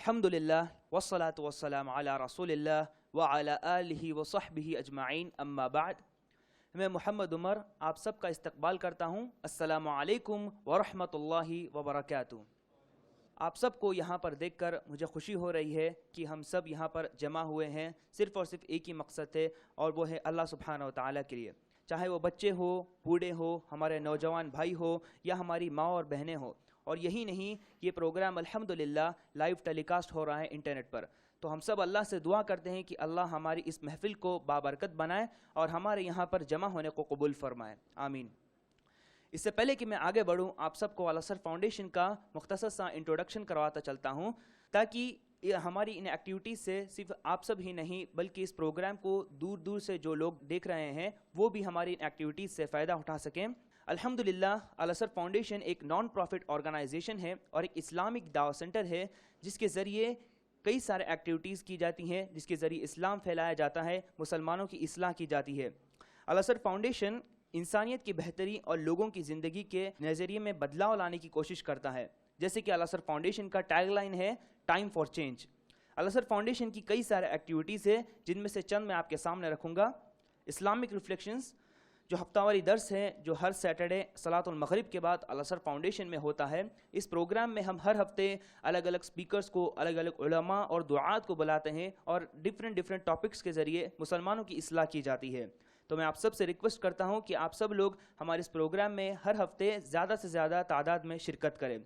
الحمدللہ والصلاة والسلام علی رسول اللہ وعلی آلہ وصحبہ اجمعین اما بعد. میں محمد عمر آپ سب کا استقبال کرتا ہوں. السلام علیکم ورحمۃ اللہ وبرکاتہ. آپ سب کو یہاں پر دیکھ کر مجھے خوشی ہو رہی ہے کہ ہم سب یہاں پر جمع ہوئے ہیں صرف اور صرف ایک ہی مقصد ہے، اور وہ ہے اللہ سبحانہ و تعالیٰ کے لیے. چاہے وہ بچے ہو، بوڑھے ہو، ہمارے نوجوان بھائی ہو یا ہماری ماں اور بہنیں ہو. اور یہی نہیں، یہ پروگرام الحمدللہ لائیو ٹیلی کاسٹ ہو رہا ہے انٹرنیٹ پر. تو ہم سب اللہ سے دعا کرتے ہیں کہ اللہ ہماری اس محفل کو بابرکت بنائے اور ہمارے یہاں پر جمع ہونے کو قبول فرمائے، آمین. اس سے پہلے کہ میں آگے بڑھوں، آپ سب کو الاسر فاؤنڈیشن کا مختصر سا انٹروڈکشن کرواتا چلتا ہوں، تاکہ ہماری ان ایکٹیویٹیز سے صرف آپ سب ہی نہیں بلکہ اس پروگرام کو دور دور سے جو لوگ دیکھ رہے ہیں وہ بھی ہماری ان ایکٹیویٹیز سے فائدہ اٹھا سکیں. الحمدللہ الاسر فاؤنڈیشن ایک نان پروفٹ آرگنائزیشن ہے اور ایک اسلامک دعوت سینٹر ہے جس کے ذریعے کئی سارے ایکٹیویٹیز کی جاتی ہیں، جس کے ذریعے اسلام پھیلایا جاتا ہے، مسلمانوں کی اصلاح کی جاتی ہے. الاسر فاؤنڈیشن انسانیت کی بہتری اور لوگوں کی زندگی کے نظریے میں بدلاؤ لانے کی کوشش کرتا ہے. جیسے کہ الاسر فاؤنڈیشن کا ٹیگ لائن ہے ٹائم فار چینج. الاسر فاؤنڈیشن کی کئی سارے ایکٹیویٹیز ہیں جن میں سے چند میں آپ کے سامنے رکھوں گا. اسلامک ریفلیکشنز جو ہفتہ واری درس ہے جو ہر سیٹرڈے صلاۃ المغرب کے بعد الاسر فاؤنڈیشن میں ہوتا ہے. اس پروگرام میں ہم ہر ہفتے الگ الگ سپیکرز کو، الگ الگ علماء اور دعات کو بلاتے ہیں اور ڈفرینٹ ٹاپکس کے ذریعے مسلمانوں کی اصلاح کی جاتی ہے. تو میں آپ سب سے ریکویسٹ کرتا ہوں کہ آپ سب لوگ ہمارے اس پروگرام میں ہر ہفتے زیادہ سے زیادہ تعداد میں شرکت کریں.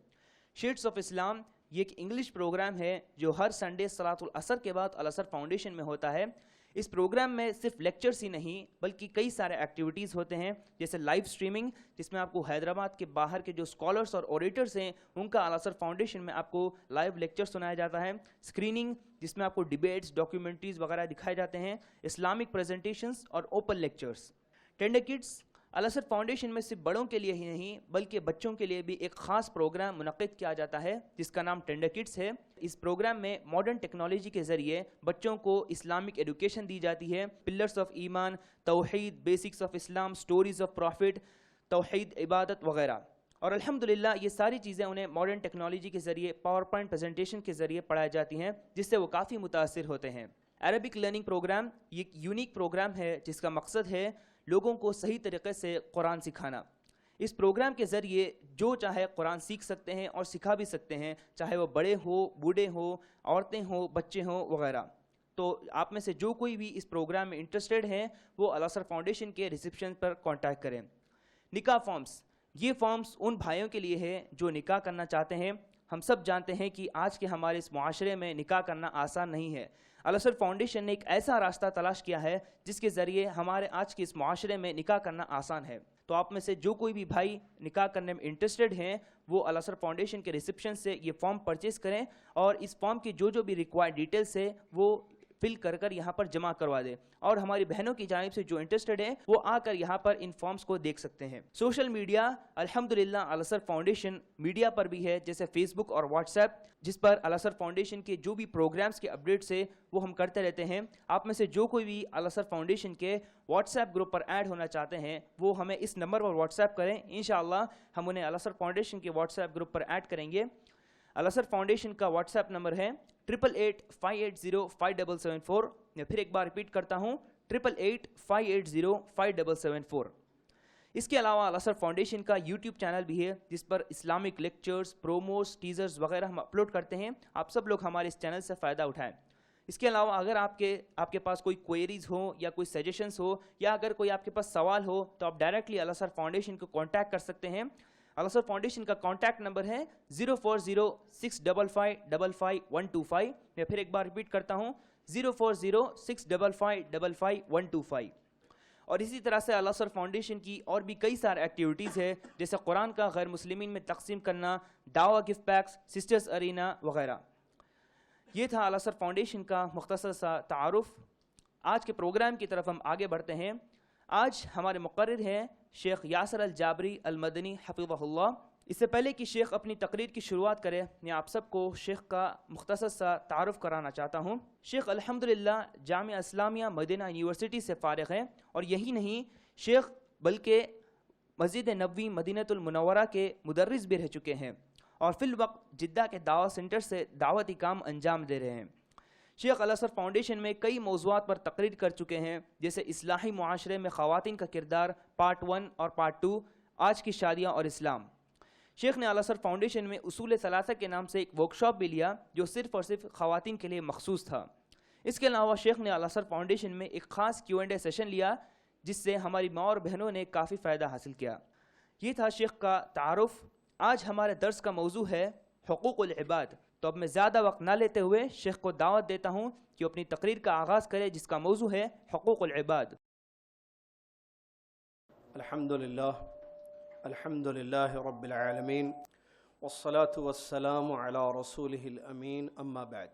شیڈس آف اسلام یہ ایک انگلش پروگرام ہے جو ہر سنڈے صلاۃ العصر کے بعد الاسر فاؤنڈیشن میں ہوتا ہے. اس پروگرام میں صرف لیکچرز ہی نہیں بلکہ کئی سارے ایکٹیویٹیز ہوتے ہیں، جیسے لائیو سٹریمنگ جس میں آپ کو حیدرآباد کے باہر کے جو اسکالرس اور اوریٹرز ہیں ان کا الاسر فاؤنڈیشن میں آپ کو لائیو لیکچر سنایا جاتا ہے. اسکریننگ جس میں آپ کو ڈیبیٹس، ڈاکیومنٹریز وغیرہ دکھائے جاتے ہیں. اسلامک پریزنٹیشنز اور open lectures. Tender kids Al Asr foundation میں صرف بڑوں کے لیے ہی نہیں بلکہ بچوں کے لیے بھی ایک خاص پروگرام منعقد کیا جاتا ہے جس کا نام ٹینڈر کڈس ہے. اس پروگرام میں ماڈرن ٹیکنالوجی کے ذریعے بچوں کو اسلامک ایڈوکیشن دی جاتی ہے. پلرز آف ایمان، توحید، basics of Islam, stories of prophet, توحید، عبادت وغیرہ. اور الحمدللہ یہ ساری چیزیں انہیں ماڈرن ٹیکنالوجی کے ذریعے پاور پوائنٹ پریزنٹیشن کے ذریعے پڑھائی جاتی ہیں جس سے وہ کافی متاثر ہوتے ہیں. عربک لرننگ پروگرام یہ ایک یونیک پروگرام ہے جس کا مقصد ہے لوگوں کو صحیح طریقے سے قرآن سکھانا. اس پروگرام کے ذریعے جو چاہے قرآن سیکھ سکتے ہیں اور سکھا بھی سکتے ہیں، چاہے وہ بڑے ہو، بوڑھے ہو، عورتیں ہوں، بچے ہوں وغیرہ. تو آپ میں سے جو کوئی بھی اس پروگرام میں انٹرسٹڈ ہیں وہ الاسر فاؤنڈیشن کے ریسیپشن پر کانٹیکٹ کریں. نکاح فارمز یہ فارمز ان بھائیوں کے لیے ہے جو نکاح کرنا چاہتے ہیں. ہم سب جانتے ہیں کہ آج کے ہمارے اس معاشرے میں نکاح کرنا آسان نہیں ہے. الاسر فاؤنڈیشن نے ایک ایسا راستہ تلاش کیا ہے جس کے ذریعے ہمارے آج کے اس معاشرے میں نکاح کرنا آسان ہے. تو آپ میں سے جو کوئی بھی بھائی نکاح کرنے میں انٹرسٹڈ ہیں وہ الاسر فاؤنڈیشن کے ریسیپشن سے یہ فارم پرچیز کریں اور اس فارم کی جو بھی ریکوائرڈ ڈیٹیلس ہے وہ فل کر یہاں پر جمع کروا دیں. اور ہماری بہنوں کی جانب سے جو انٹرسٹڈ ہیں وہ آ کر یہاں پر ان فارمز کو دیکھ سکتے ہیں. سوشل میڈیا الحمدللہ الاسر فاؤنڈیشن میڈیا پر بھی ہے، جیسے فیس بک اور واٹس ایپ، جس پر الاسر فاؤنڈیشن کے جو بھی پروگرامز کے اپڈیٹس ہیں وہ ہم کرتے رہتے ہیں. آپ میں سے جو کوئی بھی الاسر فاؤنڈیشن کے واٹس ایپ گروپ پر ایڈ ہونا چاہتے ہیں وہ ہمیں اس نمبر پر واٹس ایپ کریں. انشاءاللہ ہم انہیں الاسر فاؤنڈیشن کے واٹس ایپ گروپ پر ایڈ کریں گے. الاسر فاؤنڈیشن کا واٹس ایپ نمبر ہے 8885805774. میں پھر ایک بار ریپیٹ کرتا ہوں 8885805774. اس کے علاوہ الاسر فاؤنڈیشن کا یوٹیوب چینل بھی ہے جس پر اسلامک لیکچرز، پروموز، ٹیزرز وغیرہ ہم اپلوڈ کرتے ہیں. آپ سب لوگ ہمارے اس چینل سے فائدہ اٹھائیں. اس کے علاوہ اگر آپ کے پاس کوئی کوئریز ہو یا کوئی سجیشنز ہو یا اگر کوئی آپ کے پاس سوال ہو تو آپ ڈائریکٹلی الاسر فاؤنڈیشن کو کانٹیکٹ کر سکتے ہیں. الاسر فاؤنڈیشن کا کانٹیکٹ نمبر ہے 0406555125. میں پھر ایک بار ریپیٹ کرتا ہوں 0406555125. اور اسی طرح سے الاسر فاؤنڈیشن کی اور بھی کئی سارے ایکٹیویٹیز ہے جیسے قرآن کا غیر مسلمین میں تقسیم کرنا، دعوی گفٹ پیکس، سسٹرز ارینا وغیرہ. یہ تھا الاسر فاؤنڈیشن کا مختصر سا تعارف. آج کے پروگرام کی طرف ہم آگے بڑھتے ہیں. آج ہمارے مقرر ہیں شیخ یاسر الجابری المدنی حفظہ اللہ. اس سے پہلے کہ شیخ اپنی تقریر کی شروعات کرے میں آپ سب کو شیخ کا مختصر سا تعارف کرانا چاہتا ہوں. شیخ الحمدللہ جامعہ اسلامیہ مدینہ یونیورسٹی سے فارغ ہیں اور یہی نہیں شیخ بلکہ مسجد نبوی مدینہ المنورہ کے مدرس بھی رہ چکے ہیں اور فی الوقت جدہ کے دعوت سینٹر سے دعوتی کام انجام دے رہے ہیں۔ شیخ الازہر فاؤنڈیشن میں کئی موضوعات پر تقریر کر چکے ہیں، جیسے اصلاحی معاشرے میں خواتین کا کردار پارٹ 1 اور پارٹ 2، آج کی شادیاں اور اسلام۔ شیخ نے الازہر فاؤنڈیشن میں اصول ثلاثہ کے نام سے ایک ورکشاپ بھی لیا جو صرف اور صرف خواتین کے لیے مخصوص تھا۔ اس کے علاوہ شیخ نے الازہر فاؤنڈیشن میں ایک خاص Q&A سیشن لیا جس سے ہماری ماں اور بہنوں نے کافی فائدہ حاصل کیا۔ یہ تھا شیخ کا تعارف۔ آج ہمارے درس کا موضوع ہے حقوق العباد۔ تو اب میں زیادہ وقت نہ لیتے ہوئے شیخ کو دعوت دیتا ہوں کہ اپنی تقریر کا آغاز کرے جس کا موضوع ہے حقوق العباد۔ الحمد للہ رب العالمین والصلاة والسلام علی رسولہ الامین، اما بعد۔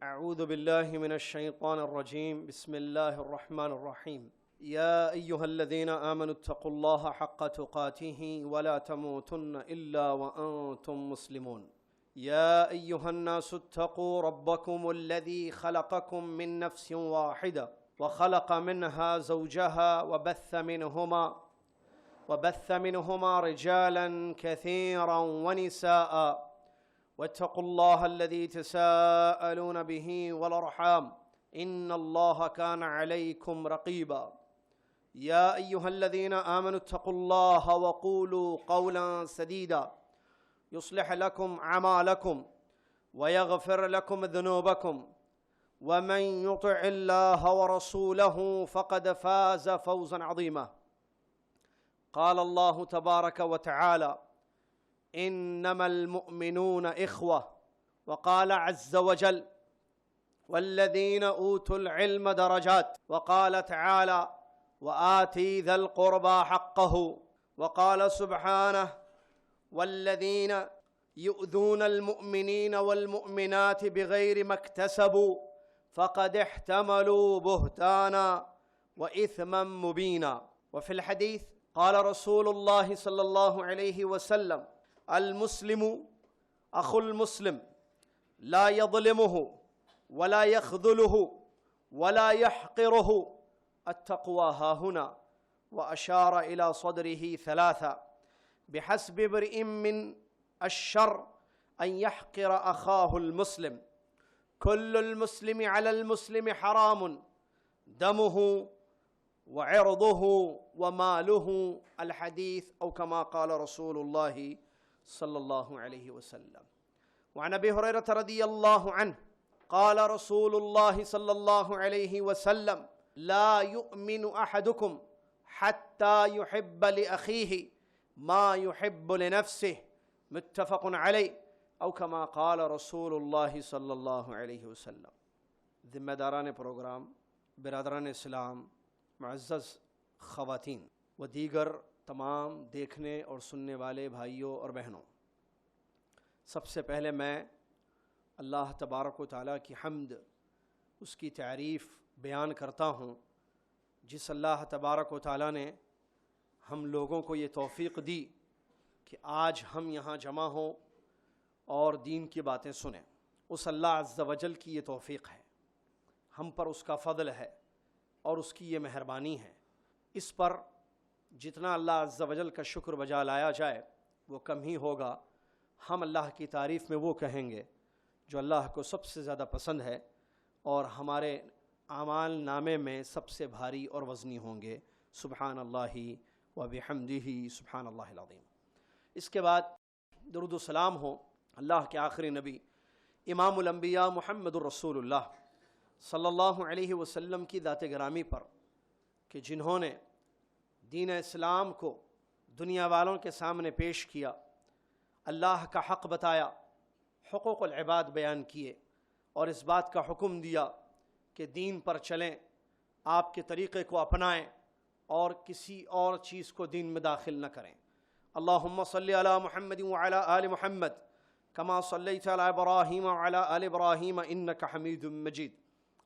اعوذ باللہ من الشیطان الرجیم، بسم اللہ الرحمن الرحیم۔ یا ایہا الذین آمنوا اتقوا اللہ حق تقاتہ ولا تموتن الا وانتم مسلمون۔ يا أيها الناس اتقوا ربكم الذي خلقكم من نفس واحدة وخلق منها زوجها وبث منهما رجالا كثيرا ونساء واتقوا الله الذي تساءلون به والأرحام إن الله كان عليكم رقيبا يا أيها الذين آمنوا اتقوا الله وقولوا قولا سديدا يصلح لكم أعمالكم ويغفر لكم ذنوبكم ومن يطع الله ورسوله فقد فاز فوزا عظيما قال الله تبارك وتعالى إنما المؤمنون إخوة وقال عز وجل والذين أوتوا العلم درجات وقال تعالى وآتي ذا القربى حقه وقال سبحانه والذين يؤذون المؤمنين والمؤمنات بغير ما اكتسبوا فقد احتملوا بهتانا وإثما مبينا۔ وفي الحديث قال رسول الله صلى الله عليه وسلم المسلم أخو المسلم لا يظلمه ولا يخذله ولا يحقره التقوى هاهنا، وأشار إلى صدره ثلاثة بحسب امرئ من الشر أن يحقر أخاه المسلم كل المسلم على المسلم حرام دمه وعرضه وماله الحديث أو كما قال رسول الله صلى الله عليه وسلم۔ وعن أبي هريرة رضي الله عنه قال رسول الله صلى الله عليه وسلم لا يؤمن أحدكم حتى يحب لأخيه ما يحب لنفسه متفق علیہ او کما قال رسول اللہ صلی اللہ علیہ وسلم۔ ذمہ داران پروگرام، برادران اسلام، معزز خواتین و دیگر تمام دیکھنے اور سننے والے بھائیوں اور بہنوں، سب سے پہلے میں اللہ تبارک و تعالیٰ کی حمد، اس کی تعریف بیان کرتا ہوں جس اللہ تبارک و تعالیٰ نے ہم لوگوں کو یہ توفیق دی کہ آج ہم یہاں جمع ہوں اور دین کی باتیں سنیں۔ اس اللہ عز و جل کی یہ توفیق ہے، ہم پر اس کا فضل ہے اور اس کی یہ مہربانی ہے۔ اس پر جتنا اللہ عز و جل کا شکر بجا لایا جائے وہ کم ہی ہوگا۔ ہم اللہ کی تعریف میں وہ کہیں گے جو اللہ کو سب سے زیادہ پسند ہے اور ہمارے اعمال نامے میں سب سے بھاری اور وزنی ہوں گے۔ سبحان اللہ وبحمدہ سبحان اللہ العظیم۔ اس کے بعد درود و سلام ہو اللہ کے آخری نبی امام الانبیاء محمد الرسول اللہ صلی اللہ علیہ وسلم کی ذات گرامی پر کہ جنہوں نے دین اسلام کو دنیا والوں کے سامنے پیش کیا، اللہ کا حق بتایا، حقوق العباد بیان کیے اور اس بات کا حکم دیا کہ دین پر چلیں، آپ کے طریقے کو اپنائیں اور کسی اور چیز کو دین میں داخل نہ کریں۔ اللہم صلی علی محمد وعلی آل محمد کما صلیت علی ابراہیم وعلی آل ابراہیم انک حمید مجید۔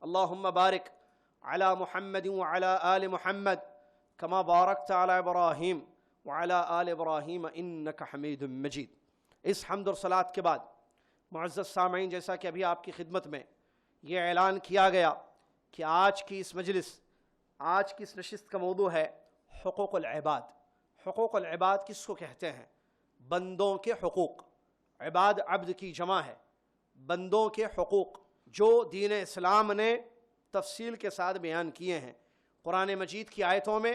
اللہم بارک علی محمد وعلی آل محمد کما بارکت علی ابراہیم وعلی آل ابراہیم انک حمید مجید۔ اس حمد اور صلاۃ کے بعد معزز سامعین، جیسا کہ ابھی آپ کی خدمت میں یہ اعلان کیا گیا کہ آج کی اس مجلس، آج کی اس نشست کا موضوع ہے حقوق العباد۔ حقوق العباد کس کو کہتے ہیں؟ بندوں کے حقوق۔ عباد عبد کی جمع ہے، بندوں کے حقوق جو دین اسلام نے تفصیل کے ساتھ بیان کیے ہیں قرآن مجید کی آیتوں میں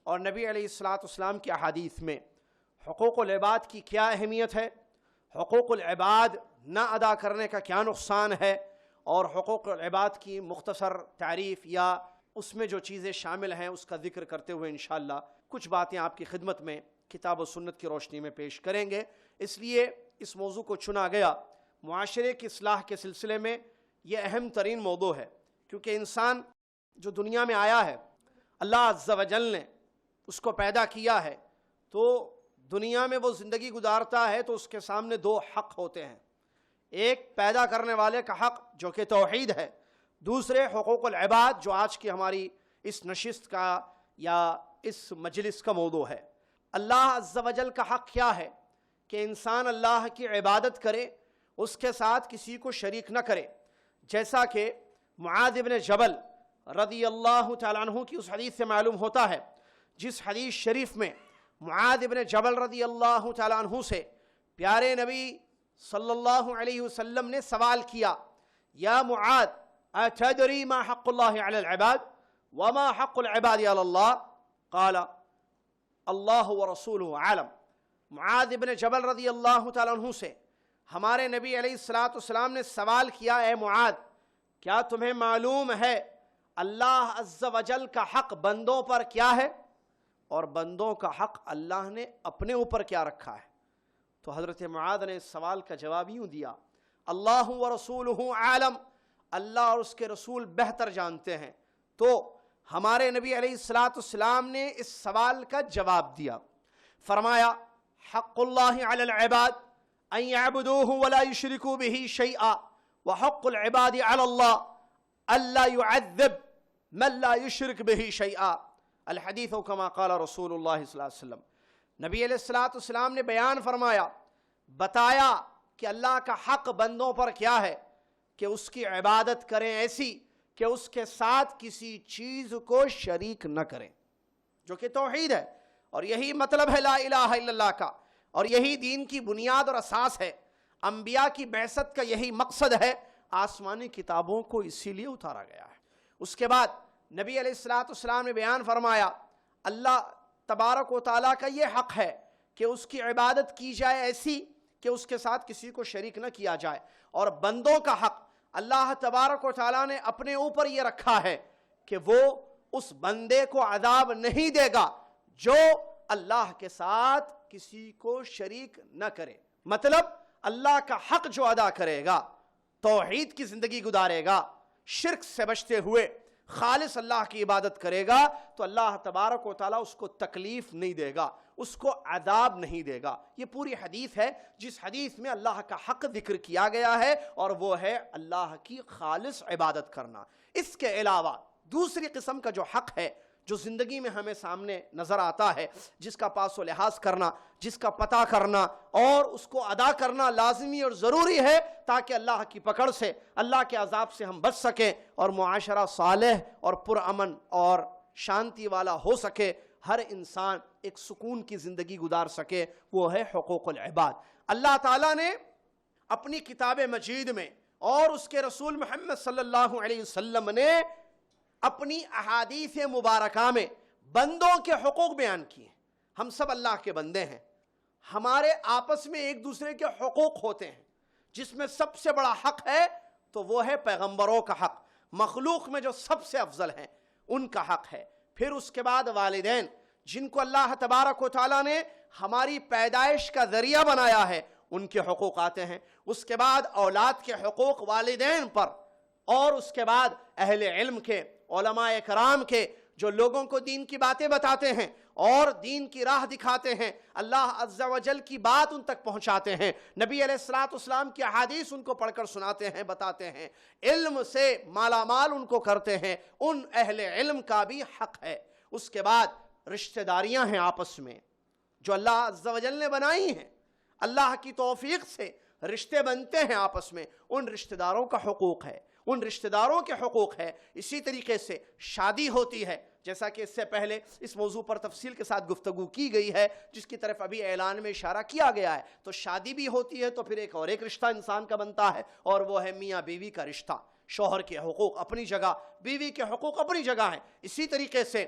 اور نبی علیہ السلام کی احادیث میں۔ حقوق العباد کی کیا اہمیت ہے، حقوق العباد نہ ادا کرنے کا کیا نقصان ہے، اور حقوق العباد کی مختصر تعریف یا اس میں جو چیزیں شامل ہیں اس کا ذکر کرتے ہوئے انشاءاللہ کچھ باتیں آپ کی خدمت میں کتاب و سنت کی روشنی میں پیش کریں گے۔ اس لیے اس موضوع کو چنا گیا، معاشرے کی اصلاح کے سلسلے میں یہ اہم ترین موضوع ہے، کیونکہ انسان جو دنیا میں آیا ہے اللہ عز و جل نے اس کو پیدا کیا ہے، تو دنیا میں وہ زندگی گزارتا ہے تو اس کے سامنے دو حق ہوتے ہیں، ایک پیدا کرنے والے کا حق جو کہ توحید ہے، دوسرے حقوق العباد جو آج کی ہماری اس نشست کا یا اس مجلس کا موضوع ہے۔ اللہ عز و جل کا حق کیا ہے کہ انسان اللہ کی عبادت کرے، اس کے ساتھ کسی کو شریک نہ کرے، جیسا کہ معاذ بن جبل رضی اللہ تعالیٰ عنہ کی اس حدیث سے معلوم ہوتا ہے، جس حدیث شریف میں معاذ بن جبل رضی اللہ تعالیٰ عنہ سے پیارے نبی صلی اللہ علیہ وسلم نے سوال کیا، یا معاذ اتدری ما حق اللہ علی العباد وما حق العباد علی اللہ؟ قال اللہ ورسولہ عالم۔ معاذ بن جبل رضی اللہ تعالیٰ عنہ سے ہمارے نبی علیہ السلام نے سوال کیا، اے معاذ کیا تمہیں معلوم ہے اللہ عز و جل کا حق بندوں پر کیا ہے اور بندوں کا حق اللہ نے اپنے اوپر کیا رکھا ہے؟ تو حضرت معاذ نے اس سوال کا جواب یوں دیا، اللہ ورسولہ عالم، اللہ اور اس کے رسول بہتر جانتے ہیں۔ تو ہمارے نبی علیہ السلام نے اس سوال کا جواب دیا، فرمایا حق اللہ علی العباد ان یعبدوہ ولا یشرکوا بہ شیئا وحق العباد علی اللہ الا يعذب من لا یشرک بہ شیئا، الحدیث کما قال رسول اللہ صلی اللہ علیہ وسلم۔ نبی علیہ السلام نے بیان فرمایا، بتایا کہ اللہ کا حق بندوں پر کیا ہے کہ اس کی عبادت کریں ایسی کہ اس کے ساتھ کسی چیز کو شریک نہ کریں، جو کہ توحید ہے، اور یہی مطلب ہے لا الہ الا اللہ کا، اور یہی دین کی بنیاد اور اساس ہے۔ انبیاء کی بعثت کا یہی مقصد ہے، آسمانی کتابوں کو اسی لیے اتارا گیا ہے۔ اس کے بعد نبی علیہ السلام نے بیان فرمایا، اللہ تبارک و تعالیٰ کا یہ حق ہے کہ اس کی عبادت کی جائے ایسی کہ اس کے ساتھ کسی کو شریک نہ کیا جائے، اور بندوں کا حق اللہ تبارک و تعالیٰ نے اپنے اوپر یہ رکھا ہے کہ وہ اس بندے کو عذاب نہیں دے گا جو اللہ کے ساتھ کسی کو شریک نہ کرے۔ مطلب اللہ کا حق جو ادا کرے گا، توحید کی زندگی گزارے گا، شرک سے بچتے ہوئے خالص اللہ کی عبادت کرے گا، تو اللہ تبارک و تعالیٰ اس کو تکلیف نہیں دے گا، اس کو عذاب نہیں دے گا۔ یہ پوری حدیث ہے جس حدیث میں اللہ کا حق ذکر کیا گیا ہے، اور وہ ہے اللہ کی خالص عبادت کرنا۔ اس کے علاوہ دوسری قسم کا جو حق ہے جو زندگی میں ہمیں سامنے نظر آتا ہے، جس کا پاس و لحاظ کرنا، جس کا پتہ کرنا اور اس کو ادا کرنا لازمی اور ضروری ہے، تاکہ اللہ کی پکڑ سے، اللہ کے عذاب سے ہم بچ سکیں اور معاشرہ صالح اور پرامن اور شانتی والا ہو سکے، ہر انسان ایک سکون کی زندگی گزار سکے، وہ ہے حقوق العباد۔ اللہ تعالیٰ نے اپنی کتاب مجید میں اور اس کے رسول محمد صلی اللہ علیہ وسلم نے اپنی احادیث مبارکہ میں بندوں کے حقوق بیان کیے۔ ہم سب اللہ کے بندے ہیں، ہمارے آپس میں ایک دوسرے کے حقوق ہوتے ہیں، جس میں سب سے بڑا حق ہے تو وہ ہے پیغمبروں کا حق، مخلوق میں جو سب سے افضل ہیں ان کا حق ہے۔ پھر اس کے بعد والدین، جن کو اللہ تبارک و تعالیٰ نے ہماری پیدائش کا ذریعہ بنایا ہے، ان کے حقوق آتے ہیں۔ اس کے بعد اولاد کے حقوق والدین پر، اور اس کے بعد اہل علم کے، علماء کرام کے، جو لوگوں کو دین کی باتیں بتاتے ہیں اور دین کی راہ دکھاتے ہیں، اللہ عز و جل کی بات ان تک پہنچاتے ہیں، نبی علیہ السلام کی احادیث ان کو پڑھ کر سناتے ہیں، بتاتے ہیں، علم سے مالا مال ان کو کرتے ہیں، ان اہل علم کا بھی حق ہے۔ اس کے بعد رشتہ داریاں ہیں آپس میں جو اللہ عز و جل نے بنائی ہیں، اللہ کی توفیق سے رشتے بنتے ہیں آپس میں، ان رشتہ داروں کا حقوق ہے، ان رشتہ داروں کے حقوق ہے۔ اسی طریقے سے شادی ہوتی ہے، جیسا کہ اس سے پہلے اس موضوع پر تفصیل کے ساتھ گفتگو کی گئی ہے، جس کی طرف ابھی اعلان میں اشارہ کیا گیا ہے۔ تو شادی بھی ہوتی ہے تو پھر ایک رشتہ انسان کا بنتا ہے، اور وہ ہے میاں بیوی کا رشتہ۔ شوہر کے حقوق اپنی جگہ، بیوی کے حقوق اپنی جگہ ہیں۔ اسی طریقے سے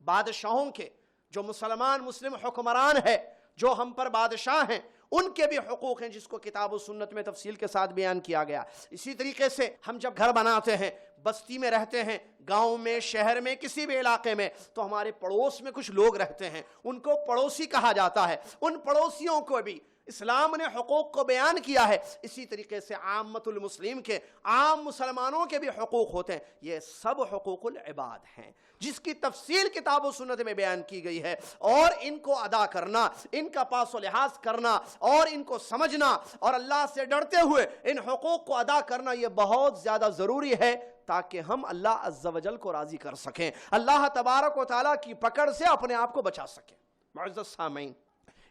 بادشاہوں کے، جو مسلم حکمران ہے، جو ہم پر بادشاہ ہیں، ان کے بھی حقوق ہیں، جس کو کتاب و سنت میں تفصیل کے ساتھ بیان کیا گیا۔ اسی طریقے سے ہم جب گھر بناتے ہیں، بستی میں رہتے ہیں، گاؤں میں، شہر میں، کسی بھی علاقے میں، تو ہمارے پڑوس میں کچھ لوگ رہتے ہیں، ان کو پڑوسی کہا جاتا ہے۔ ان پڑوسیوں کو بھی اسلام نے حقوق کو بیان کیا ہے۔ اسی طریقے سے عامت المسلم کے، عام مسلمانوں کے بھی حقوق ہوتے ہیں۔ یہ سب حقوق العباد ہیں، جس کی تفصیل کتاب و سنت میں بیان کی گئی ہے، اور ان کو ادا کرنا، ان کا پاس و لحاظ کرنا، اور ان کو سمجھنا، اور اللہ سے ڈرتے ہوئے ان حقوق کو ادا کرنا، یہ بہت زیادہ ضروری ہے، تاکہ ہم اللہ عز و جل کو راضی کر سکیں، اللہ تبارک و تعالیٰ کی پکڑ سے اپنے آپ کو بچا سکیں۔ معزز سامعین،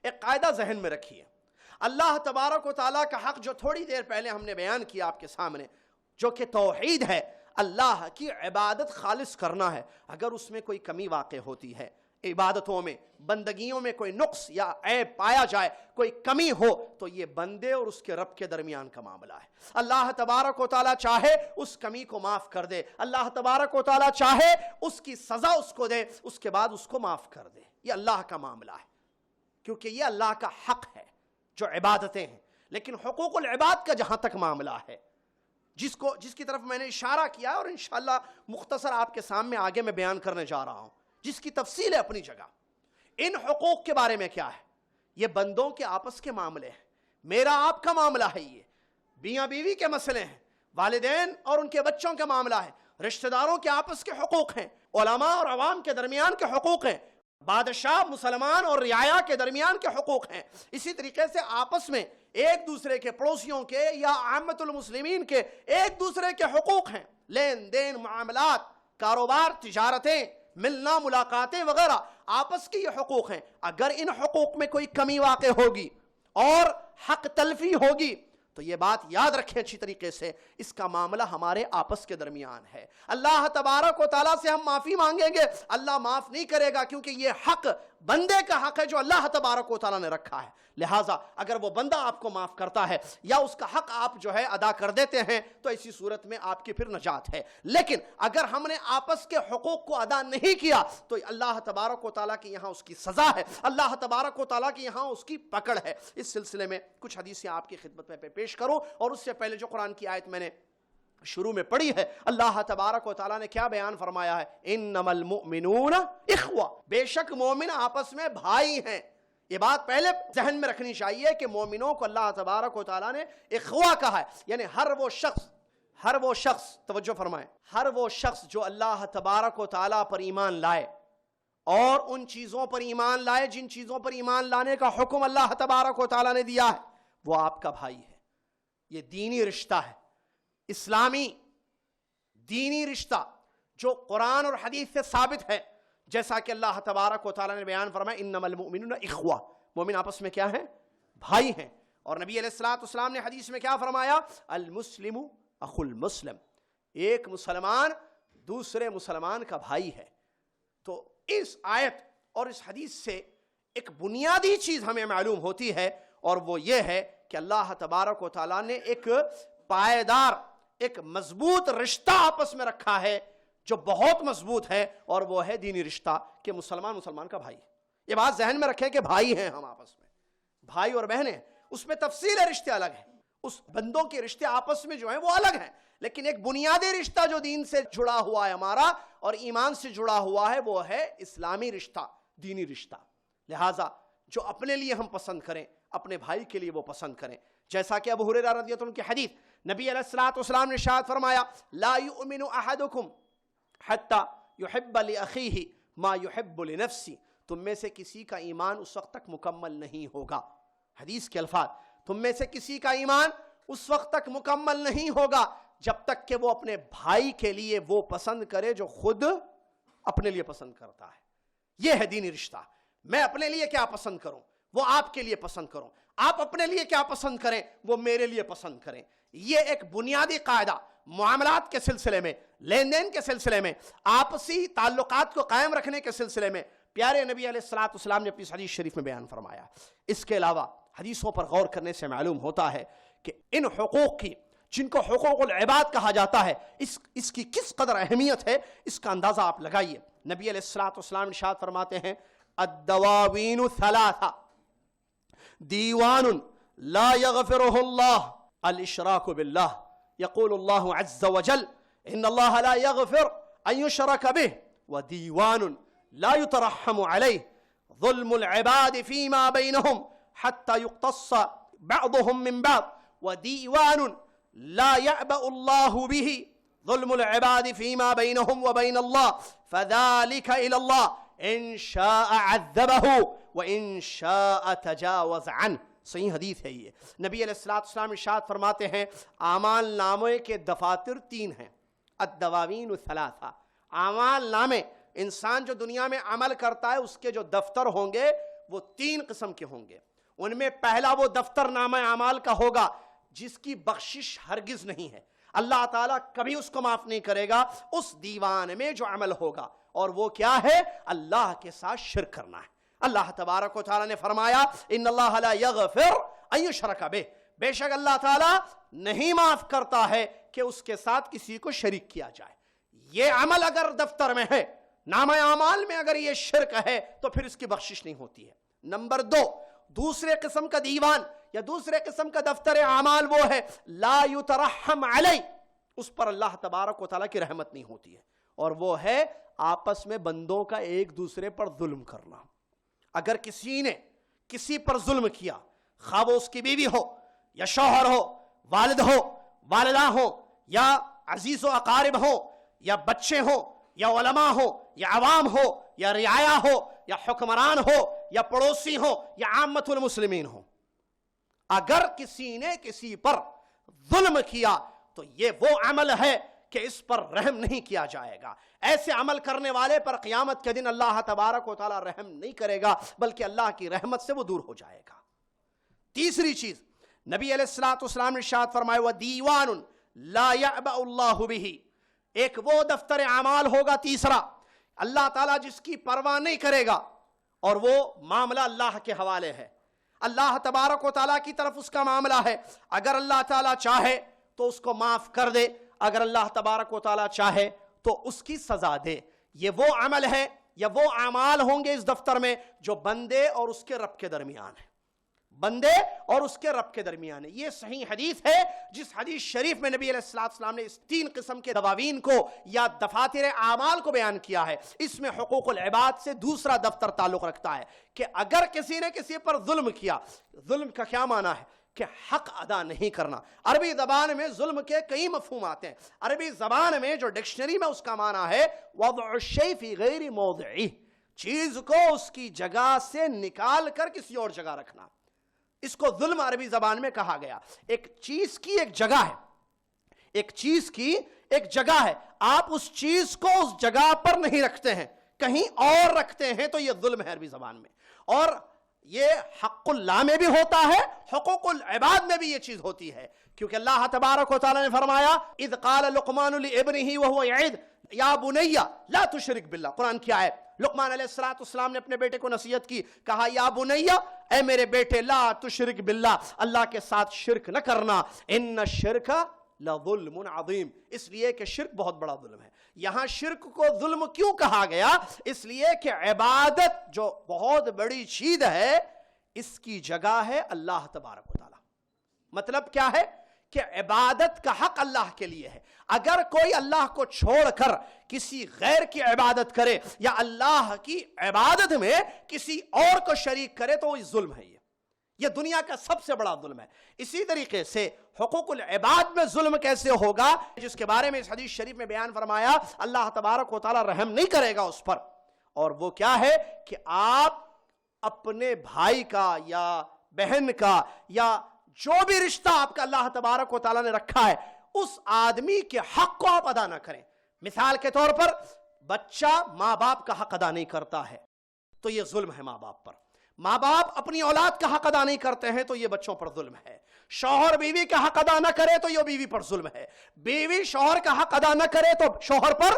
ایک قاعدہ ذہن میں رکھیے، اللہ تبارک و تعالیٰ کا حق جو تھوڑی دیر پہلے ہم نے بیان کیا آپ کے سامنے، جو کہ توحید ہے، اللہ کی عبادت خالص کرنا ہے۔ اگر اس میں کوئی کمی واقع ہوتی ہے، عبادتوں میں، بندگیوں میں کوئی نقص یا عیب پایا جائے، کوئی کمی ہو، تو یہ بندے اور اس کے رب کے درمیان کا معاملہ ہے۔ اللہ تبارک و تعالیٰ چاہے اس کمی کو معاف کر دے، اللہ تبارک و تعالیٰ چاہے اس کی سزا اس کو دے، اس کے بعد اس کو معاف کر دے۔ یہ اللہ کا معاملہ ہے، کیونکہ یہ اللہ کا حق ہے جو عبادتیں ہیں۔ لیکن حقوق العباد کا جہاں تک معاملہ ہے، جس کی طرف میں نے اشارہ کیا، اور انشاءاللہ مختصر آپ کے سامنے آگے میں بیان کرنے جا رہا ہوں، جس کی تفصیل ہے اپنی جگہ۔ ان حقوق کے بارے میں کیا ہے؟ یہ بندوں کے آپس کے معاملے ہیں، میرا آپ کا معاملہ ہے، یہ میاں بیوی کے مسئلے ہیں، والدین اور ان کے بچوں کا معاملہ ہے، رشتہ داروں کے آپس کے حقوق ہیں، علماء اور عوام کے درمیان کے حقوق ہیں، بادشاہ، مسلمان اور رعایا کے درمیان کے حقوق ہیں۔ اسی طریقے سے آپس میں ایک دوسرے کے، پڑوسیوں کے یا عامت المسلمین کے ایک دوسرے کے حقوق ہیں، لین دین، معاملات، کاروبار، تجارتیں، ملنا، ملاقاتیں وغیرہ، آپس کے یہ حقوق ہیں۔ اگر ان حقوق میں کوئی کمی واقع ہوگی اور حق تلفی ہوگی، تو یہ بات یاد رکھیں اچھی طریقے سے، اس کا معاملہ ہمارے آپس کے درمیان ہے۔ اللہ تبارک و تعالیٰ سے ہم معافی مانگیں گے، اللہ معاف نہیں کرے گا، کیونکہ یہ حق بندے کا حق ہے جو اللہ تبارک و تعالیٰ نے رکھا ہے۔ لہٰذا اگر وہ بندہ آپ کو معاف کرتا ہے یا اس کا حق آپ جو ہے ادا کر دیتے ہیں، تو اسی صورت میں آپ کی پھر نجات ہے۔ لیکن اگر ہم نے آپس کے حقوق کو ادا نہیں کیا، تو اللہ تبارک و تعالیٰ کے یہاں اس کی سزا ہے، اللہ تبارک و تعالیٰ کے یہاں اس کی پکڑ ہے۔ اس سلسلے میں کچھ حدیثیں آپ کی خدمت میں پیش کروں، اور اس سے پہلے جو قرآن کی آیت میں نے شروع میں پڑھی ہے، اللہ تبارک و تعالیٰ نے کیا بیان فرمایا ہے؟ انما المؤمنون اخوہ، بے شک مومن آپس میں بھائی ہیں۔ یہ بات پہلے ذہن میں رکھنی چاہیے کہ مومنوں کو اللہ تبارک و تعالیٰ نے اخوہ کہا ہے، یعنی ہر وہ شخص توجہ فرمائیں، ہر وہ شخص جو اللہ تبارک و تعالیٰ پر ایمان لائے اور ان چیزوں پر ایمان لائے جن چیزوں پر ایمان لانے کا حکم اللہ تبارک و تعالیٰ نے دیا ہے، وہ آپ کا بھائی ہے۔ یہ دینی رشتہ ہے، اسلامی دینی رشتہ جو قرآن اور حدیث سے ثابت ہے، جیسا کہ اللہ تبارک و تعالیٰ نے بیان فرمایا انما المؤمنون اخوہ، مومن آپس میں کیا ہیں؟ بھائی ہیں۔ اور نبی علیہ الصلوۃ والسلام نے حدیث میں کیا فرمایا؟ المسلم اخو المسلم، ایک مسلمان دوسرے مسلمان کا بھائی ہے۔ تو اس آیت اور اس حدیث سے ایک بنیادی چیز ہمیں معلوم ہوتی ہے، اور وہ یہ ہے کہ اللہ تبارک و تعالیٰ نے ایک پائیدار، ایک مضبوط رشتہ آپس میں رکھا ہے جو بہت مضبوط ہے، اور وہ ہے دینی رشتہ کہ مسلمان کا بھائی۔ یہ بات ذہن میں رکھیں کہ بھائی ہیں ہم آپس میں، بھائی اور بہنیں، اس میں تفصیل ہے، رشتے الگ ہیں، اس بندوں کے رشتے آپس میں جو ہیں وہ الگ ہیں، لیکن ایک بنیادی رشتہ جو دین سے جڑا ہوا ہے ہمارا اور ایمان سے جڑا ہوا ہے، وہ ہے اسلامی رشتہ، دینی رشتہ۔ لہٰذا جو اپنے لیے ہم پسند کریں، اپنے بھائی کے لیے وہ پسند کریں، جیسا کہ ابو ہریرہ رضی اللہ عنہ کی حدیث، نبی علیہ الصلوۃ والسلام نے ارشاد فرمایا لا یؤمن احدکم حتی یحب لأخیہ ما یحب لنفسہ، تم میں سے کسی کا ایمان اس وقت تک مکمل نہیں ہوگا، حدیث کے الفاظ، تم میں سے کسی کا ایمان اس وقت تک مکمل نہیں ہوگا جب تک کہ وہ اپنے بھائی کے لیے وہ پسند کرے جو خود اپنے لیے پسند کرتا ہے۔ یہ ہے دینی رشتہ، میں اپنے لیے کیا پسند کروں، وہ آپ کے لیے پسند کروں، آپ اپنے لیے کیا پسند کریں وہ میرے لیے پسند کریں. یہ ایک بنیادی قاعدہ معاملات کے سلسلے میں، لین دین کے سلسلے میں، آپسی تعلقات کو قائم رکھنے کے سلسلے میں پیارے نبی علیہ الصلوۃ والسلام نے اپنی حدیث شریف میں بیان فرمایا. اس کے علاوہ حدیثوں پر غور کرنے سے معلوم ہوتا ہے کہ ان حقوق کی، جن کو حقوق العباد کہا جاتا ہے، اس کی کس قدر اہمیت ہے اس کا اندازہ آپ لگائیے. نبی علیہ الصلوۃ والسلام ارشاد فرماتے ہیں الدواوین ثلاثہ دیوان لا یغفرہ اللہ الاشراک باللہ. یقول اللہ عز وجل ان اللہ لا یغفر ان یشرک بہ ودیوان لا يترحم عليه ظلم العباد فيما بينهم حتى يقتص بعضهم من بعض وديوان لا يعبأ الله به ظلم العباد فيما بينهم وبين الله فذلك إلى الله إن شاء عذبه وإن شاء تجاوز عنه. صحیح حدیث ہے یہ. نبی علیہ السلام ارشاد فرماتے ہیں اعمال نامے کے دفاتر 3 ہیں. الدواوین ثلاثہ، اعمال نامے، انسان جو دنیا میں عمل کرتا ہے اس کے جو دفتر ہوں گے وہ 3 قسم کے ہوں گے. ان میں پہلا وہ دفتر نامہ اعمال کا ہوگا جس کی بخشش ہرگز نہیں ہے، اللہ تعالیٰ کبھی اس کو معاف نہیں کرے گا. اس دیوان میں جو عمل ہوگا، اور وہ کیا ہے؟ اللہ کے ساتھ شرک کرنا ہے. اللہ تبارک و تعالیٰ نے فرمایا ان اللہ لا یغفر ان یشرک بہ، بے شک اللہ تعالیٰ نہیں معاف کرتا ہے کہ اس کے ساتھ کسی کو شریک کیا جائے. یہ عمل اگر دفتر میں ہے، نامہ اعمال میں اگر یہ شرک ہے تو پھر اس کی بخشش نہیں ہوتی ہے. نمبر 2، دوسرے قسم کا دیوان یا دوسرے قسم کا دفتر اعمال وہ ہے لا یترحم علی، اس پر اللہ تبارک و تعالیٰ کی رحمت نہیں ہوتی ہے، اور وہ ہے آپس میں بندوں کا ایک دوسرے پر ظلم کرنا. اگر کسی نے کسی پر ظلم کیا، خواہ وہ اس کی بیوی ہو یا شوہر ہو، والد ہو، والدہ ہو، یا عزیز و اقارب ہو، یا بچے ہوں، یا علماء ہو، یا عوام ہو، یا رعایا ہو، یا حکمران ہو، یا پڑوسی ہو، یا عامت المسلمین ہو، اگر کسی نے کسی پر ظلم کیا تو یہ وہ عمل ہے کہ اس پر رحم نہیں کیا جائے گا. ایسے عمل کرنے والے پر قیامت کے دن اللہ تبارک و تعالیٰ رحم نہیں کرے گا، بلکہ اللہ کی رحمت سے وہ دور ہو جائے گا. تیسری چیز نبی علیہ الصلوۃ والسلام نے ارشاد فرمایا وَدِیوَانٌ لَا يَعْبَأُ اللَّهُ بِهِ، ایک وہ دفتر اعمال ہوگا تیسرا، اللہ تعالیٰ جس کی پرواہ نہیں کرے گا، اور وہ معاملہ اللہ کے حوالے ہے. اللہ تبارک و تعالیٰ کی طرف اس کا معاملہ ہے. اگر اللہ تعالیٰ چاہے تو اس کو معاف کر دے، اگر اللہ تبارک و تعالیٰ چاہے تو اس کی سزا دے. یہ وہ عمل ہے یا وہ اعمال ہوں گے اس دفتر میں جو بندے اور اس کے رب کے درمیان ہے، بندے اور اس کے رب کے درمیان ہے. یہ صحیح حدیث ہے جس حدیث شریف میں نبی علیہ السلام نے اس 3 قسم کے دواوین کو یا دفاتر اعمال کو بیان کیا ہے. اس میں حقوق العباد سے دوسرا دفتر تعلق رکھتا ہے کہ اگر کسی نے کسی پر ظلم کیا، ظلم کا کیا معنی ہے؟ کہ حق ادا نہیں کرنا. عربی زبان میں ظلم کے کئی مفہومات ہیں. عربی زبان میں جو ڈکشنری میں اس کا معنی ہے وضع الشیء فی غیر موضعہ، چیز کو اس کی جگہ سے نکال کر کسی اور جگہ رکھنا. اس کو ظلم عربی زبان میں کہا گیا. ایک چیز کی ایک جگہ ہے، ایک چیز کی ایک جگہ ہے، آپ اس چیز کو اس جگہ پر نہیں رکھتے ہیں، کہیں اور رکھتے ہیں، تو یہ ظلم ہے عربی زبان میں. اور یہ حق اللہ میں بھی ہوتا ہے، حقوق العباد میں بھی یہ چیز ہوتی ہے، کیونکہ اللہ تبارک و تعالیٰ نے فرمایا اذ قال لقمان لابنہ وهو یعظ یا بنی لا تشرک باللہ. قرآن کی آیت. لقمان علیہ السلام نے اپنے بیٹے کو نصیحت کی، کہا یا بنی، اے میرے بیٹے، لا تشرک باللہ، اللہ کے ساتھ شرک نہ کرنا، ان الشرک لظلم عظیم، اس لیے کہ شرک بہت بڑا ظلم ہے. یہاں شرک کو ظلم کیوں کہا گیا؟ اس لیے کہ عبادت جو بہت بڑی چیز ہے اس کی جگہ ہے اللہ تبارک و تعالی. مطلب کیا ہے؟ کہ عبادت کا حق اللہ کے لیے ہے. اگر کوئی اللہ کو چھوڑ کر کسی غیر کی عبادت کرے یا اللہ کی عبادت میں کسی اور کو شریک کرے تو وہ ظلم ہے. یہ دنیا کا سب سے بڑا ظلم ہے. اسی طریقے سے حقوق العباد میں ظلم کیسے ہوگا، جس کے بارے میں اس حدیث شریف میں بیان فرمایا اللہ تبارک و تعالی رحم نہیں کرے گا اس پر. اور وہ کیا ہے کہ آپ اپنے بھائی کا یا بہن کا یا جو بھی رشتہ آپ کا اللہ تبارک و تعالیٰ نے رکھا ہے اس آدمی کے حق کو آپ ادا نہ کریں. مثال کے طور پر بچہ ماں باپ کا حق ادا نہیں کرتا ہے تو یہ ظلم ہے ماں باپ پر. ماں باپ اپنی اولاد کا حق ادا نہیں کرتے ہیں تو یہ بچوں پر ظلم ہے. شوہر بیوی کا حق ادا نہ کرے تو یہ بیوی پر ظلم ہے. بیوی شوہر کا حق ادا نہ کرے تو شوہر پر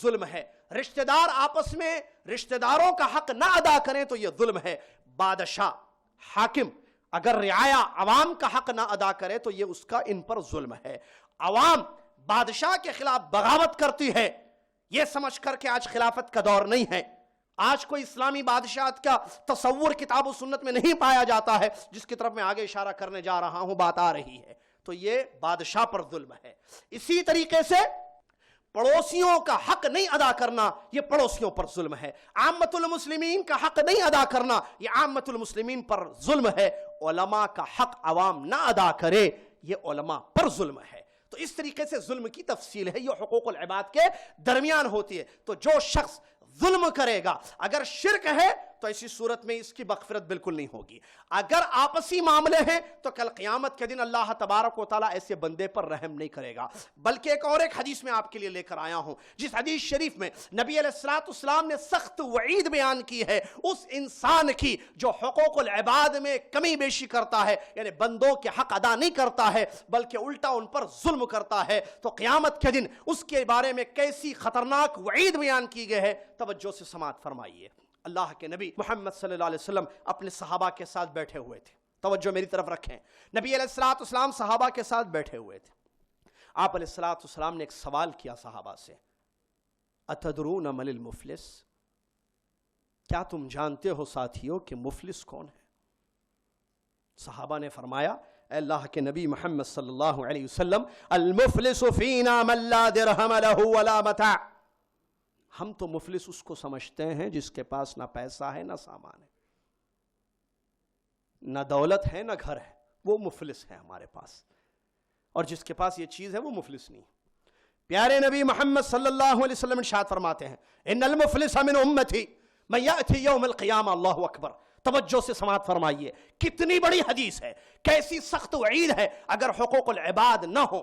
ظلم ہے. رشتہ دار آپس میں رشتہ داروں کا حق نہ ادا کریں تو یہ ظلم ہے. بادشاہ حاکم اگر رعایا عوام کا حق نہ ادا کرے تو یہ اس کا ان پر ظلم ہے. عوام بادشاہ کے خلاف بغاوت کرتی ہے یہ سمجھ کر کہ آج خلافت کا دور نہیں ہے. آج کوئی اسلامی بادشاہت کا تصور کتاب و سنت میں نہیں پایا جاتا ہے جس کی طرف میں آگے اشارہ کرنے جا رہا ہوں بات آ رہی ہے. تو یہ بادشاہ پر ظلم ہے. اسی طریقے سے پڑوسیوں کا حق نہیں ادا کرنا یہ پڑوسیوں پر ظلم ہے. عامت المسلمین کا حق نہیں ادا کرنا یہ عامت المسلمین پر ظلم ہے. علماء کا حق عوام نہ ادا کرے یہ علماء پر ظلم ہے. تو اس طریقے سے ظلم کی تفصیل ہے, یہ حقوق العباد کے درمیان ہوتی ہے. تو جو شخص ظلم کرے گا اگر شرک ہے تو ایسی صورت میں اس کی مغفرت بالکل نہیں ہوگی. اگر آپسی معاملے ہیں تو کل قیامت کے دن اللہ تبارک و تعالیٰ ایسے بندے پر رحم نہیں کرے گا. بلکہ ایک حدیث میں آپ کے لیے لے کر آیا ہوں جس حدیث شریف میں نبی علیہ السلام نے سخت وعید بیان کی ہے اس انسان کی جو حقوق العباد میں کمی بیشی کرتا ہے, یعنی بندوں کے حق ادا نہیں کرتا ہے بلکہ الٹا ان پر ظلم کرتا ہے. تو قیامت کے دن اس کے بارے میں کیسی خطرناک وعید بیان کی گئی ہے, توجہ سے سماعت فرمائیے. اللہ کے نبی محمد صلی اللہ علیہ وسلم اپنے صحابہ کے ساتھ بیٹھے ہوئے تھے. توجہ میری طرف رکھیں. نبی علیہ السلام صحابہ کے ساتھ بیٹھے ہوئے تھے. آپ علیہ السلام نے ایک سوال کیا صحابہ سے, اتدرون من المفلس, کیا تم جانتے ہو ساتھیوں کہ مفلس کون ہے؟ صحابہ نے فرمایا, اے اللہ کے نبی محمد صلی اللہ علیہ وسلم, المفلس فینا من لا درہم لہ ولا متاع. ہم تو مفلس اس کو سمجھتے ہیں جس کے پاس نہ پیسہ ہے نہ سامان ہے, نہ دولت ہے نہ گھر ہے, وہ مفلس ہے ہمارے پاس. اور جس کے پاس یہ چیز ہے وہ مفلس نہیں. پیارے نبی محمد صلی اللہ علیہ وسلم ارشاد فرماتے ہیں, ان المفلس من امتی من یأتی یوم القیامہ. اللہ اکبر. توجہ سے سماعت فرمائیے. کتنی بڑی حدیث ہے, کیسی سخت وعید ہے. اگر حقوق العباد نہ ہو,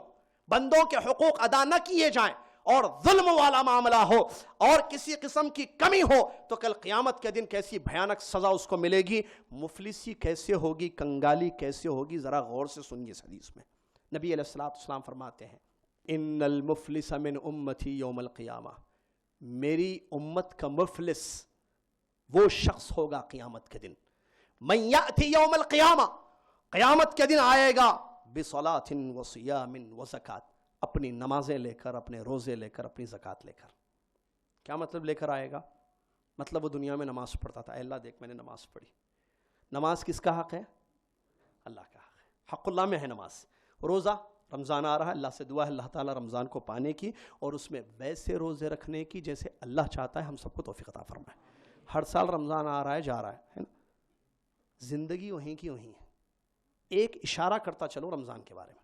بندوں کے حقوق ادا نہ کیے جائیں اور ظلم والا معاملہ ہو اور کسی قسم کی کمی ہو تو کل قیامت کے دن کیسی بھیانک سزا اس کو ملے گی. مفلسی کیسے ہوگی, کنگالی کیسے ہوگی, ذرا غور سے سنیے اس حدیث میں. نبی علیہ السلام فرماتے ہیں, ان المفلس من امتی یوم القیامہ, میری امت کا مفلس وہ شخص ہوگا قیامت کے دن. من یأتی یوم القیامہ, قیامت کے دن آئے گا, بصلاۃ وصیام وزکات, اپنی نمازیں لے کر, اپنے روزے لے کر, اپنی زکوٰۃ لے کر. کیا مطلب لے کر آئے گا؟ مطلب وہ دنیا میں نماز پڑھتا تھا, اے اللہ دیکھ میں نے نماز پڑھی. نماز کس کا حق ہے؟ اللہ کا حق ہے. حق اللہ میں ہے نماز. روزہ, رمضان آ رہا ہے, اللہ سے دعا ہے اللہ تعالیٰ رمضان کو پانے کی اور اس میں ویسے روزے رکھنے کی جیسے اللہ چاہتا ہے. ہم سب کو توفیق عطا فرمائے. ہر سال رمضان آ رہا ہے, جا رہا ہے نا, زندگی وہیں کی وہیں ہے. ایک اشارہ کرتا چلو رمضان کے بارے میں.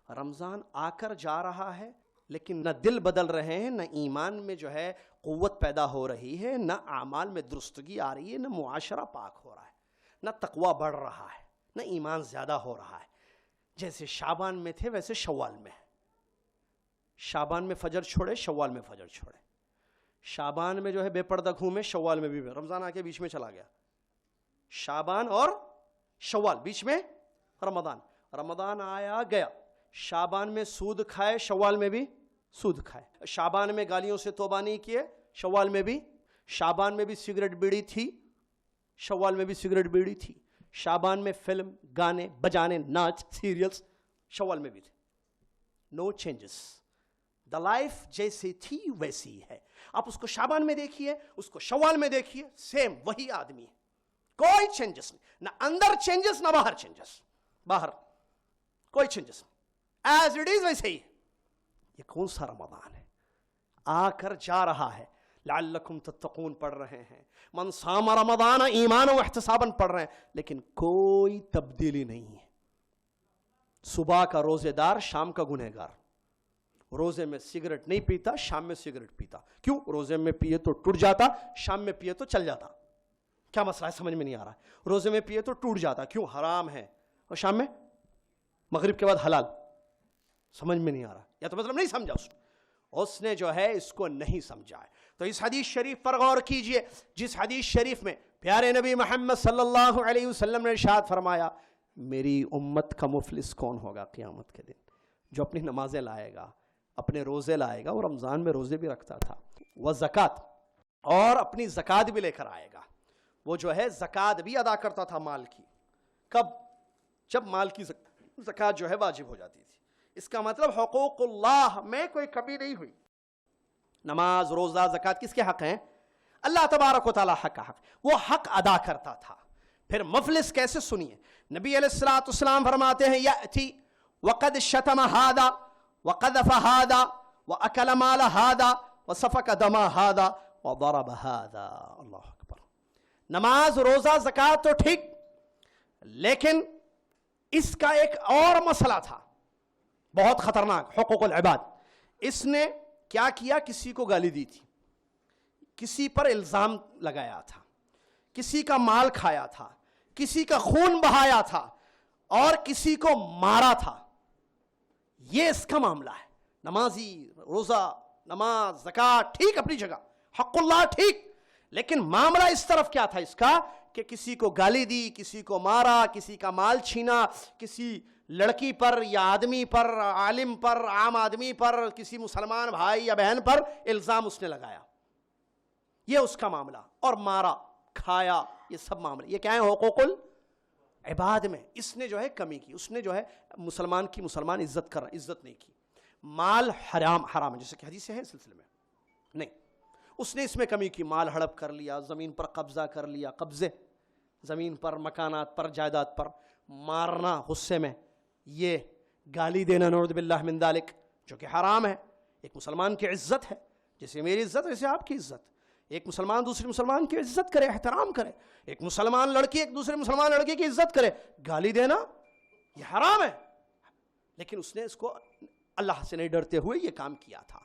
رمضان آ کر جا رہا ہے لیکن نہ دل بدل رہے ہیں, نہ ایمان میں جو ہے قوت پیدا ہو رہی ہے, نہ اعمال میں درستگی آ رہی ہے, نہ معاشرہ پاک ہو رہا ہے, نہ تقوی بڑھ رہا ہے, نہ ایمان زیادہ ہو رہا ہے. جیسے شعبان میں تھے ویسے شوال میں ہے. شعبان میں فجر چھوڑے, شوال میں فجر چھوڑے. شعبان میں جو ہے بے پردہ گھومے, شوال میں بھی. رمضان آ کے بیچ میں چلا گیا. شعبان اور شوال, بیچ میں رمضان. رمضان آیا گیا. شعبان میں سود کھائے, شوال میں بھی سود کھائے. شعبان میں گالیوں سے توبہ نہیں کیے, شوال میں بھی. شعبان میں بھی سگریٹ بیڑی تھی, شوال میں بھی سگریٹ بیڑی تھی. شعبان میں فلم, گانے بجانے, ناچ, سیریلز, شوال میں بھی تھے. نو چینجز. دا لائف جیسی تھی ویسی ہے. آپ اس کو شعبان میں دیکھیے, اس کو شوال میں دیکھیے, سیم وہی آدمی ہے. کوئی چینجز نہیں, نہ اندر چینجز نہ باہر چینجز. باہر کوئی چینجز نہیں, ایز اٹ از ویسے ہی. یہ کون سا رمضان ہے؟ آ کر جا رہا ہے. لعلکم تتقون پڑھ رہے ہیں, من صام رمضان ایمانا و احتسابا پڑھ رہے ہیں, لیکن کوئی تبدیلی نہیں ہے. صبح کا روزے دار, شام کا گنہگار. روزے میں سگریٹ نہیں پیتا, شام میں سگریٹ پیتا. کیوں؟ روزے میں پیے تو ٹوٹ جاتا, شام میں پیے تو چل جاتا. کیا مسئلہ ہے سمجھ میں نہیں آ رہا ہے. روزے میں پیے تو ٹوٹ جاتا, کیوں؟ حرام ہے, اور شام میں مغرب کے بعد حلال. سمجھ میں نہیں آ رہا, یا تو مطلب نہیں سمجھا اس نے جو ہے اس کو نہیں سمجھا ہے. تو اس حدیث شریف پر غور کیجئے، جس حدیث شریف میں پیارے نبی محمد صلی اللہ علیہ وسلم نے ارشاد فرمایا میری امت کا مفلس کون ہوگا قیامت کے دن؟ جو اپنی نمازیں لائے گا، اپنے روزے لائے گا، اور رمضان میں روزے بھی رکھتا تھا، وہ زکوٰۃ اور اپنی زکوٰۃ بھی لے کر آئے گا، وہ جو ہے زکوٰۃ بھی ادا کرتا تھا مال کی۔ کب؟ جب مال کی زکوٰۃ جو ہے واجب ہو جاتی تھی۔ اس کا مطلب حقوق اللہ میں کوئی کمی نہیں ہوئی۔ نماز، روزہ، زکوٰۃ کس کے حق ہیں؟ اللہ تبارک و تعالیٰ حق کا حق، وہ حق ادا کرتا تھا۔ پھر مفلس کیسے؟ سنیے، نبی علیہ الصلوۃ والسلام فرماتے ہیں یأتی وقد شتم هذا وقذف هذا واکل مال هذا وسفک دم هذا وضرب هذا۔ اللہ اکبر۔ نماز، روزہ، زکوٰۃ تو ٹھیک، لیکن اس کا ایک اور مسئلہ تھا بہت خطرناک، حقوق العباد۔ اس نے کیا کیا؟ کسی کو گالی دی تھی، کسی پر الزام لگایا تھا، کسی کا مال کھایا تھا، کسی کا خون بہایا تھا، اور کسی کو مارا تھا۔ یہ اس کا معاملہ ہے۔ نمازی، روزہ، نماز، زکوٰۃ ٹھیک اپنی جگہ، حق اللہ ٹھیک، لیکن معاملہ اس طرف کیا تھا اس کا کہ کسی کو گالی دی، کسی کو مارا، کسی کا مال چھینا، کسی لڑکی پر یا آدمی پر، عالم پر، عام آدمی پر، کسی مسلمان بھائی یا بہن پر الزام اس نے لگایا۔ یہ اس کا معاملہ، اور مارا، کھایا، یہ سب معاملے یہ کیا ہے؟ حقوق العباد میں اس نے جو ہے کمی کی، اس نے جو ہے مسلمان کی مسلمان عزت نہیں کی۔ مال حرام ہے، جیسے کہ حدیث ہے سلسلے میں، نہیں، اس نے اس میں کمی کی، مال ہڑپ کر لیا، زمین پر قبضہ کر لیا، قبضے زمین پر، مکانات پر، جائیداد پر، مارنا غصے میں، یہ گالی دینا نعوذ باللہ من ذالک، جو کہ حرام ہے۔ ایک مسلمان کی عزت ہے، جیسے میری عزت ویسے آپ کی عزت۔ ایک مسلمان دوسرے مسلمان کی عزت کرے، احترام کرے۔ ایک مسلمان لڑکی ایک دوسرے مسلمان لڑکی کی عزت کرے۔ گالی دینا یہ حرام ہے، لیکن اس نے اس کو اللہ سے نہیں ڈرتے ہوئے یہ کام کیا تھا۔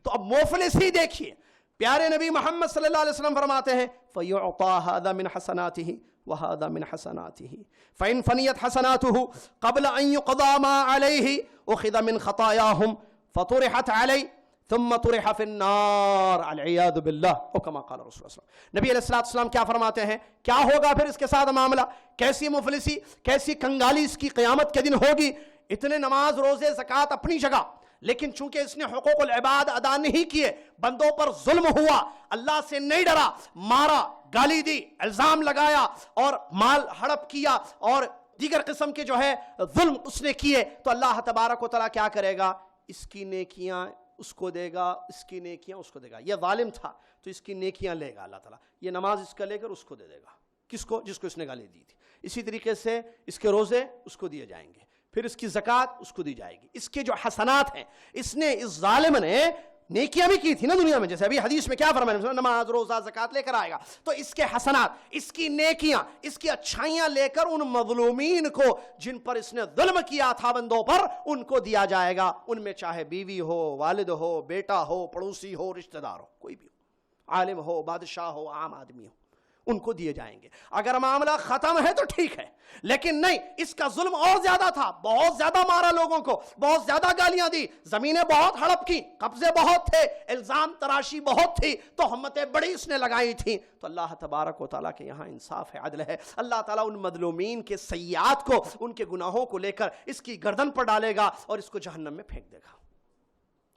تو اب مفلس ہی دیکھیے، پیارے نبی محمد صلی اللہ علیہ وسلم فرماتے ہیں فَيُعْطَى هَذَا مِنْ حَسَنَاتِهِ وَهَذَا مِنْ حَسَنَاتِهِ فَإِنْ فَنِيَتْ حَسَنَاتُهُ قَبْلَ أَنْ يُقْضَى مَا عَلَيْهِ أُخِذَ مِنْ خَطَايَاهُمْ فَطُرِحَتْ عَلَيْهِ ثم طرح فی النار العیاذ باللہ، او کما قال رسول اللہ صلی اللہ علیہ وسلم۔ نبی علیہ الصلوۃ والسلام کیا فرماتے ہیں؟ کیا ہوگا پھر اس کے ساتھ معاملہ؟ کیسی مفلسی، کیسی کنگالی اس کی قیامت کے دن ہوگی؟ اتنے نماز، روزے، زکوٰۃ اپنی جگہ، لیکن چونکہ اس نے حقوق العباد ادا نہیں کیے، بندوں پر ظلم ہوا، اللہ سے نہیں ڈرا، مارا، گالی دی، الزام لگایا، اور مال ہڑپ کیا، اور دیگر قسم کے جو ہے ظلم اس نے کیے، تو اللہ تبارک و تعالیٰ کیا کرے گا؟ اس کی نیکیاں اس کو دے گا، اس کی نیکیاں اس کو دے گا۔ یہ ظالم تھا تو اس کی نیکیاں لے گا اللہ تعالیٰ، یہ نماز اس کا لے کر اس کو دے دے گا۔ کس کو؟ جس کو اس نے گالی دی تھی۔ اسی طریقے سے اس کے روزے اس کو دیے جائیں گے، پھر اس کی زکوٰۃ اس کو دی جائے گی۔ اس کے جو حسنات ہیں، اس نے، اس ظالم نے نیکیاں بھی کی تھی نا دنیا میں، جیسے ابھی حدیث میں کیا فرمایا، نماز، روزہ، زکوٰۃ لے کر آئے گا، تو اس کے حسنات، اس کی نیکیاں، اس کی اچھائیاں لے کر ان مظلومین کو جن پر اس نے ظلم کیا تھا بندوں پر، ان کو دیا جائے گا۔ ان میں چاہے بیوی ہو، والد ہو، بیٹا ہو، پڑوسی ہو، رشتہ دار ہو، کوئی بھی ہو، عالم ہو، بادشاہ ہو، عام آدمی ہو، ان کو دیے جائیں گے۔ اگر معاملہ ختم ہے تو ٹھیک ہے، لیکن نہیں، اس کا ظلم اور زیادہ تھا، بہت زیادہ مارا لوگوں کو، بہت زیادہ گالیاں دی، زمینیں بہت ہڑپ کی، قبضے بہت تھے، الزام تراشی بہت تھی، تہمتیں بڑی اس نے لگائی تھیں۔ تو اللہ تبارک و تعالیٰ کے یہاں انصاف ہے، عدل ہے۔ اللہ تعالیٰ ان مظلومین کے سیئات کو، ان کے گناہوں کو لے کر اس کی گردن پر ڈالے گا اور اس کو جہنم میں پھینک دے گا۔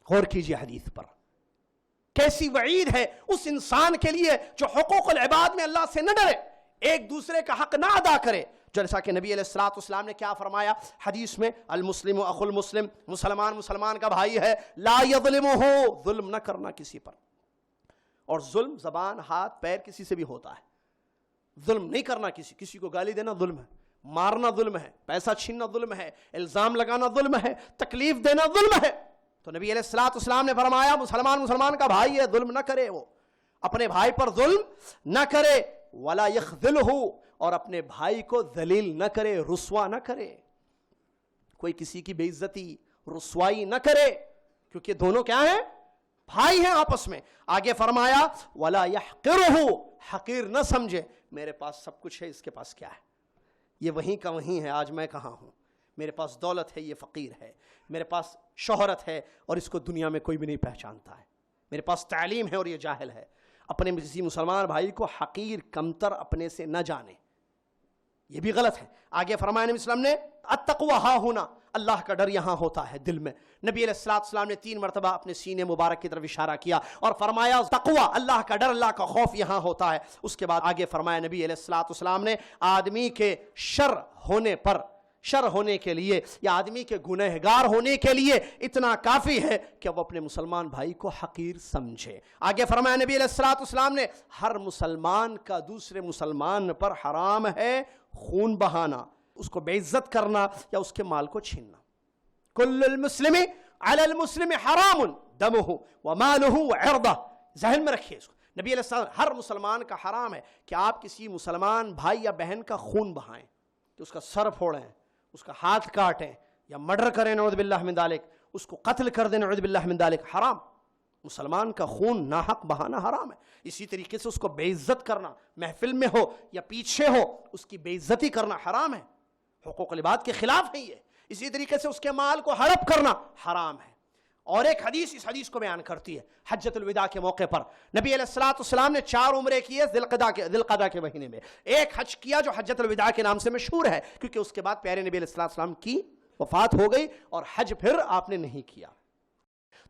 غور کیجیے حدیث پر، کیسی وعید ہے اس انسان کے لیے جو حقوق العباد میں اللہ سے نہ ڈرے، ایک دوسرے کا حق نہ ادا کرے۔ جیسا کہ نبی علیہ الصلوۃ والسلام نے کیا فرمایا حدیث میں، المسلم اخو المسلم، مسلمان مسلمان کا بھائی ہے، لا یظلمہ، ظلم نہ کرنا کسی پر۔ اور ظلم زبان، ہاتھ، پیر کسی سے بھی ہوتا ہے، ظلم نہیں کرنا، کسی کو گالی دینا ظلم ہے، مارنا ظلم ہے، پیسہ چھیننا ظلم ہے، الزام لگانا ظلم ہے، تکلیف دینا ظلم ہے۔ تو نبی علیہ الصلوۃ والسلام نے فرمایا مسلمان مسلمان کا بھائی ہے، ظلم نہ کرے، وہ اپنے بھائی پر ظلم نہ کرے، ولا یخذلہ، اور اپنے بھائی کو ذلیل نہ کرے، رسوا نہ کرے، کوئی کسی کی بے عزتی، رسوائی نہ کرے، کیونکہ دونوں کیا ہیں؟ بھائی ہیں آپس میں۔ آگے فرمایا ولا یحقرہ، حقیر نہ سمجھے، میرے پاس سب کچھ ہے، اس کے پاس کیا ہے؟ یہ وہیں کا وہیں ہے، آج میں کہاں ہوں، میرے پاس دولت ہے، یہ فقیر ہے، میرے پاس شہرت ہے اور اس کو دنیا میں کوئی بھی نہیں پہچانتا ہے۔ میرے پاس تعلیم ہے اور یہ جاہل ہے. اپنے کسی مسلمان بھائی کو حقیر کمتر اپنے سے نہ جانے, یہ بھی غلط ہے. آگے فرمایا نبی اسلام نے التقوی ہا ہونا, اللہ کا ڈر یہاں ہوتا ہے دل میں. نبی علیہ السلام نے 3 مرتبہ اپنے سینے مبارک کی طرف اشارہ کیا اور فرمایا تقوی, اللہ کا ڈر, اللہ کا خوف یہاں ہوتا ہے. اس کے بعد آگے فرمایا نبی علیہ السلام نے آدمی کے شر ہونے کے لیے یا آدمی کے گنہگار ہونے کے لیے اتنا کافی ہے کہ وہ اپنے مسلمان بھائی کو حقیر سمجھے. آگے فرمایا نبی علیہ السلام نے ہر مسلمان کا دوسرے مسلمان پر حرام ہے خون بہانا, اس کو بے عزت کرنا یا اس کے مال کو چھیننا. کل المسلم علی المسلم حرام دمہ ومالہ وعرضہ, ذہن میں رکھیے اس کو. نبی علیہ السلام ہر مسلمان کا حرام ہے کہ آپ کسی مسلمان بھائی یا بہن کا خون بہائیں, کہ اس کا سر پھوڑیں, اس کا ہاتھ کاٹیں یا مرڈر کریں نعوذ باللہ من ذالک, اس کو قتل کر دیں نعوذ باللہ من ذالک. حرام, مسلمان کا خون ناحق بہانا حرام ہے. اسی طریقے سے اس کو بے عزت کرنا, محفل میں ہو یا پیچھے ہو اس کی بے عزتی کرنا حرام ہے, حقوق العباد کے خلاف ہے یہ. اسی طریقے سے اس کے مال کو ہڑپ کرنا حرام ہے. اور ایک حدیث اس حدیث کو بیان کرتی ہے. حجۃ الوداع کے موقع پر نبی علیہ السلام نے 4 عمرے کیے ذوالقعدہ کے مہینے میں. ایک حج کیا جو حجۃ الوداع کے نام سے مشہور ہے, کیونکہ اس کے بعد پیارے نبی علیہ السلام کی وفات ہو گئی اور حج پھر آپ نے نہیں کیا.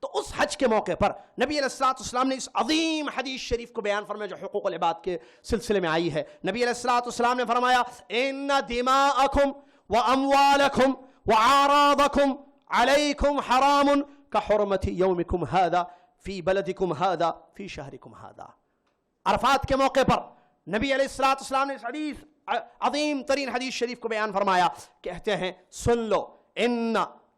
تو اس حج کے موقع پر نبی علیہ السلام نے اس عظیم حدیث شریف کو بیان فرمایا جو حقوق العباد کے سلسلے میں آئی ہے. نبی علیہ السلام نے فرمایا ان دماءکم واموالکم وأعراضکم علیکم حرام کحرمت یومکم ھذا فی بلدکم ھذا فی شہرکم ھذا. عرفات کے موقع پر نبی علیہ السلام نے اس حدیث عظیم ترین حدیث شریف کو بیان فرمایا. کہتے ہیں سن لو, ان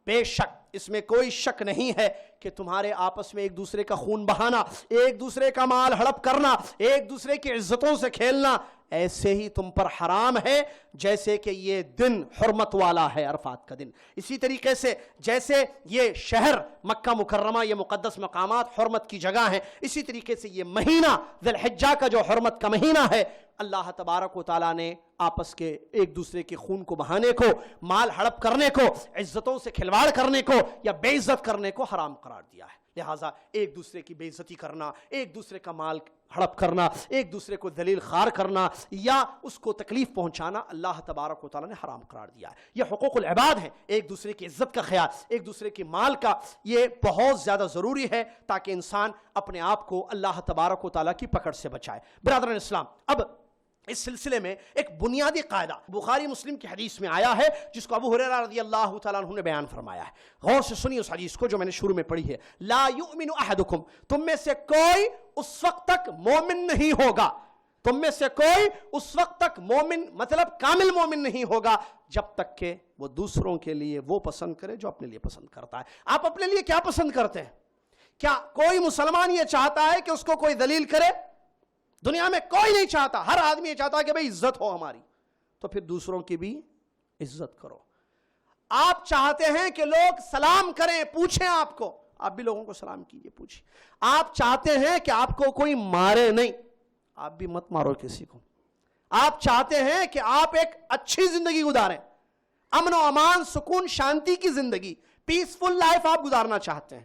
بے شک, اس میں کوئی شک نہیں ہے کہ تمہارے آپس میں ایک دوسرے کا خون بہانا, ایک دوسرے کا مال ہڑپ کرنا, ایک دوسرے کی عزتوں سے کھیلنا ایسے ہی تم پر حرام ہے جیسے کہ یہ دن حرمت والا ہے, عرفات کا دن. اسی طریقے سے جیسے یہ شہر مکہ مکرمہ, یہ مقدس مقامات حرمت کی جگہ ہیں, اسی طریقے سے یہ مہینہ ذی الحجہ کا جو حرمت کا مہینہ ہے, اللہ تبارک و تعالیٰ نے آپس کے ایک دوسرے کے خون کو بہانے کو, مال ہڑپ کرنے کو, عزتوں سے کھلواڑ کرنے کو یا بے عزت کرنے کو حرام قرار دیا ہے. لہٰذا ایک دوسرے کی بے عزتی کرنا, ایک دوسرے کا مال ہڑپ کرنا, ایک دوسرے کو ذلیل خوار کرنا یا اس کو تکلیف پہنچانا اللہ تبارک و تعالیٰ نے حرام قرار دیا ہے. یہ حقوق العباد ہیں. ایک دوسرے کی عزت کا خیال, ایک دوسرے کے مال کا, یہ بہت زیادہ ضروری ہے تاکہ انسان اپنے آپ کو اللہ تبارک و تعالیٰ کی پکڑ سے بچائے. برادران اسلام, اب اس سلسلے میں ایک بنیادی قاعدہ بخاری مسلم کی حدیث میں آیا ہے جس کو ابو ہریرہ رضی اللہ تعالیٰ عنہ نے بیان فرمایا ہے. غور سے سنیے اس حدیث کو جو میں نے شروع میں پڑھی ہے. لا یؤمن احدکم, تم میں سے کوئی اس وقت تک مومن نہیں ہوگا, تم میں سے کوئی اس وقت تک مومن مطلب کامل مومن نہیں ہوگا جب تک کہ وہ دوسروں کے لیے وہ پسند کرے جو اپنے لیے پسند کرتا ہے. آپ اپنے لیے کیا پسند کرتے ہیں؟ کیا کوئی مسلمان یہ چاہتا ہے کہ اس کو کوئی ذلیل کرے؟ دنیا میں کوئی نہیں چاہتا. ہر آدمی یہ چاہتا ہے کہ بھئی عزت ہو ہماری, تو پھر دوسروں کی بھی عزت کرو. آپ چاہتے ہیں کہ لوگ سلام کریں, پوچھیں آپ کو, آپ بھی لوگوں کو سلام کیجئے, پوچھیں. آپ چاہتے ہیں کہ آپ کو کوئی مارے نہیں, آپ بھی مت مارو کسی کو. آپ چاہتے ہیں کہ آپ ایک اچھی زندگی گزاریں, امن و امان, سکون, شانتی کی زندگی, پیسفل لائف آپ گزارنا چاہتے ہیں,